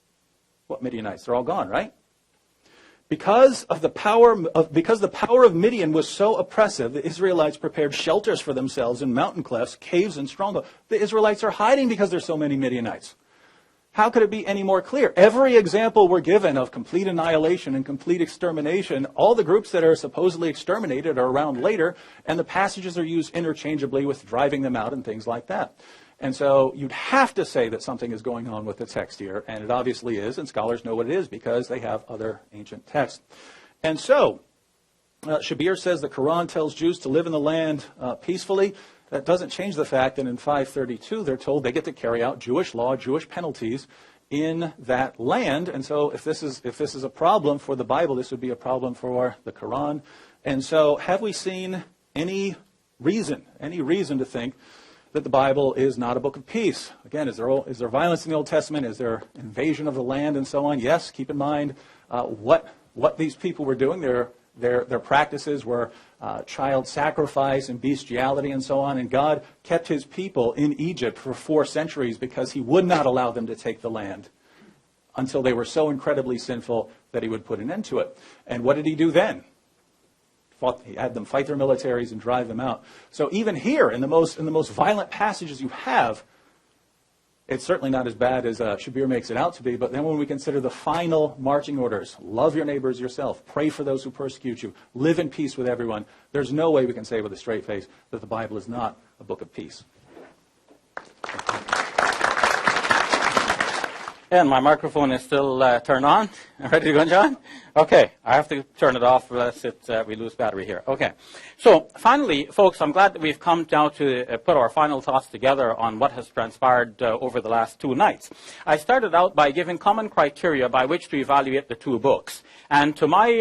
A: What Midianites? They're all gone, right? Because the power of Midian was so oppressive, the Israelites prepared shelters for themselves in mountain clefts, caves, and strongholds. The Israelites are hiding because there's so many Midianites. How could it be any more clear? Every example we're given of complete annihilation and complete extermination, all the groups that are supposedly exterminated are around later, and the passages are used interchangeably with driving them out and things like that. And so you'd have to say that something is going on with the text here, and it obviously is, and scholars know what it is because they have other ancient texts. And so, Shabir says the Quran tells Jews to live in the land peacefully. That doesn't change the fact that in 532 they're told they get to carry out Jewish law, Jewish penalties in that land. And so if this is a problem for the Bible, this would be a problem for the Quran. And so have we seen any reason to think that the Bible is not a book of peace? Again, is there violence in the Old Testament? Is there invasion of the land and so on? Yes, keep in mind what these people were doing. Their practices were child sacrifice and bestiality and so on. And God kept his people in Egypt for 4 centuries because he would not allow them to take the land until they were so incredibly sinful that he would put an end to it. And what did he do then? He had them fight their militaries and drive them out. So even here, in the most violent passages you have, it's certainly not as bad as Shabir makes it out to be. But then when we consider the final marching orders, love your neighbors yourself, pray for those who persecute you, live in peace with everyone, there's no way we can say with a straight face that the Bible is not a book of peace.
B: And my microphone is still turned on. Ready to go, John? Okay, I have to turn it off unless we lose battery here. Okay, so finally, folks, I'm glad that we've come down to put our final thoughts together on what has transpired over the last 2 nights. I started out by giving common criteria by which to evaluate the 2 books. And to my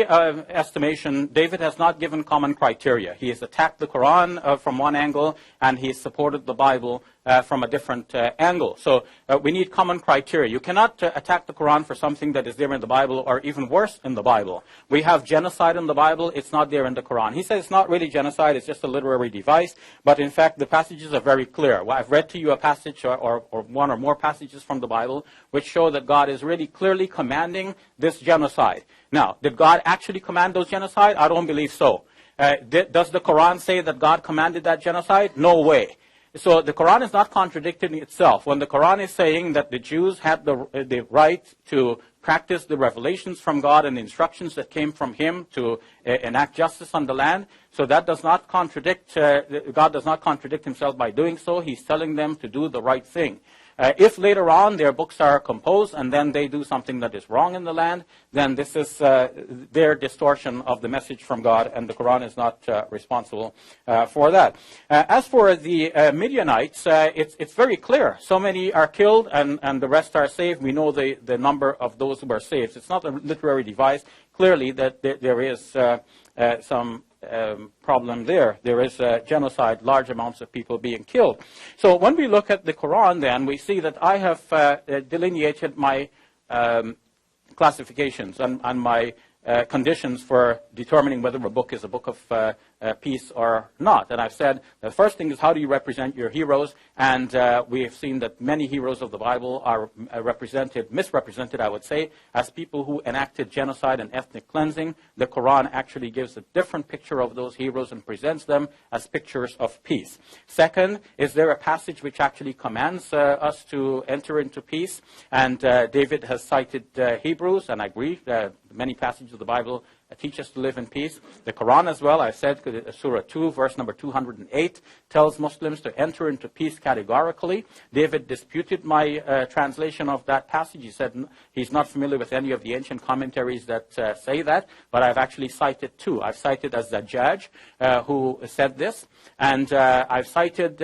B: estimation, David has not given common criteria. He has attacked the Quran from one angle, and he has supported the Bible from a different angle. So we need common criteria. You cannot attack the Quran for something that is there in the Bible, or even worse, in the Bible. We have genocide in the Bible. It's not there in the Quran. He says it's not really genocide. It's just a literary device. But in fact, the passages are very clear. Well, I've read to you a passage or one or more passages from the Bible which show that God is really clearly commanding this genocide. Now, did God actually command those genocide? I don't believe so. Does the Quran say that God commanded that genocide? No way. So the Quran is not contradicting itself. When the Quran is saying that the Jews had the right to practice the revelations from God and the instructions that came from him to enact justice on the land, so that does not contradict, God does not contradict himself by doing so. He's telling them to do the right thing. If later on their books are composed and then they do something that is wrong in the land, then this is their distortion of the message from God, and the Quran is not responsible for that. As for the Midianites, it's very clear. So many are killed and the rest are saved. We know the number of those who are saved. It's not a literary device. Clearly that there is some problem there. There is genocide, large amounts of people being killed. So when we look at the Quran, then we see that I have delineated my classifications and my conditions for determining whether a book is a book of peace or not. And I've said the first thing is, how do you represent your heroes? And we have seen that many heroes of the Bible are misrepresented, I would say, as people who enacted genocide and ethnic cleansing. The Quran actually gives a different picture of those heroes and presents them as pictures of peace. Second, is there a passage which actually commands us to enter into peace? And David has cited Hebrews, and I agree that many passages of the Bible teach us to live in peace. The Quran as well, I said, Surah 2, verse number 208, tells Muslims to enter into peace categorically. David disputed my translation of that passage. He said he's not familiar with any of the ancient commentaries that say that, but I've actually cited two. I've cited Az-Zajjaj, who said this, and I've cited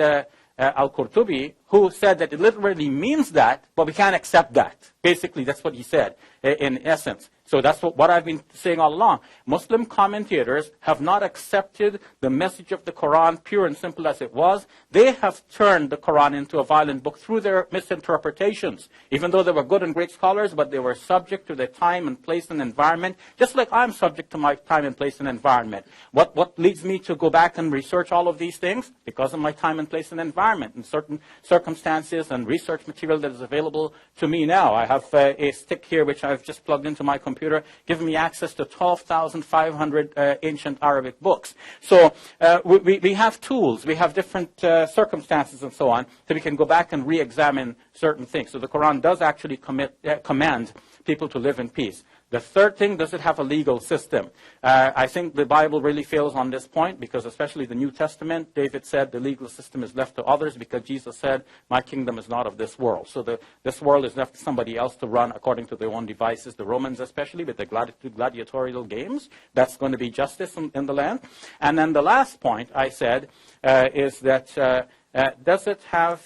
B: Al-Qurtubi, who said that it literally means that, but we can't accept that. Basically, that's what he said, in essence. So that's what I've been saying all along. Muslim commentators have not accepted the message of the Quran, pure and simple as it was. They have turned the Quran into a violent book through their misinterpretations. Even though they were good and great scholars, but they were subject to their time and place and environment, just like I'm subject to my time and place and environment. What leads me to go back and research all of these things? Because of my time and place and environment, and certain circumstances and research material that is available to me now. I have a stick here which I've just plugged into my computer, giving me access to 12,500 ancient Arabic books. So we have tools, we have different circumstances and so on, so we can go back and re-examine certain things. So the Quran does actually command people to live in peace. The third thing, does it have a legal system? I think the Bible really fails on this point, because especially the New Testament, David said the legal system is left to others, because Jesus said, my kingdom is not of this world. So this world is left to somebody else to run according to their own devices, the Romans especially, with the gladiatorial games. That's going to be justice in the land. And then the last point I said is that does it have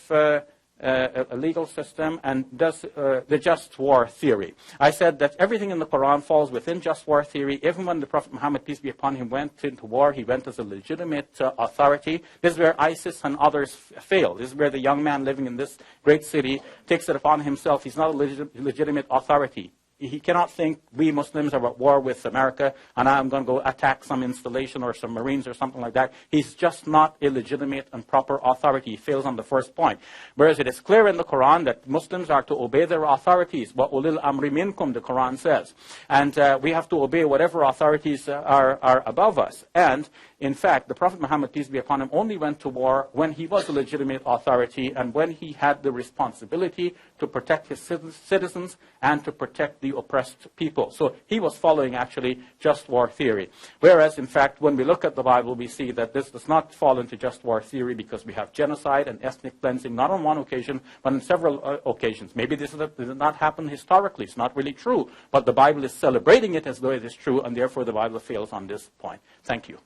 B: a legal system, and does the just war theory. I said that everything in the Quran falls within just war theory. Even when the Prophet Muhammad, peace be upon him, went into war, he went as a legitimate authority. This is where ISIS and others fail. This is where the young man living in this great city takes it upon himself. He's not a legitimate authority. He cannot think we Muslims are at war with America and I'm going to go attack some installation or some Marines or something like that. He's just not a legitimate and proper authority. He fails on the first point. Whereas it is clear in the Quran that Muslims are to obey their authorities. Wa ulil amri minkum, the Quran says. And we have to obey whatever authorities are above us. And in fact, the Prophet Muhammad, peace be upon him, only went to war when he was a legitimate authority and when he had the responsibility to protect his citizens and to protect the oppressed people. So he was following actually just war theory. Whereas, in fact, when we look at the Bible, we see that this does not fall into just war theory, because we have genocide and ethnic cleansing, not on one occasion, but on several occasions. Maybe this did not happen historically. It's not really true. But the Bible is celebrating it as though it is true, and therefore the Bible fails on this point. Thank you.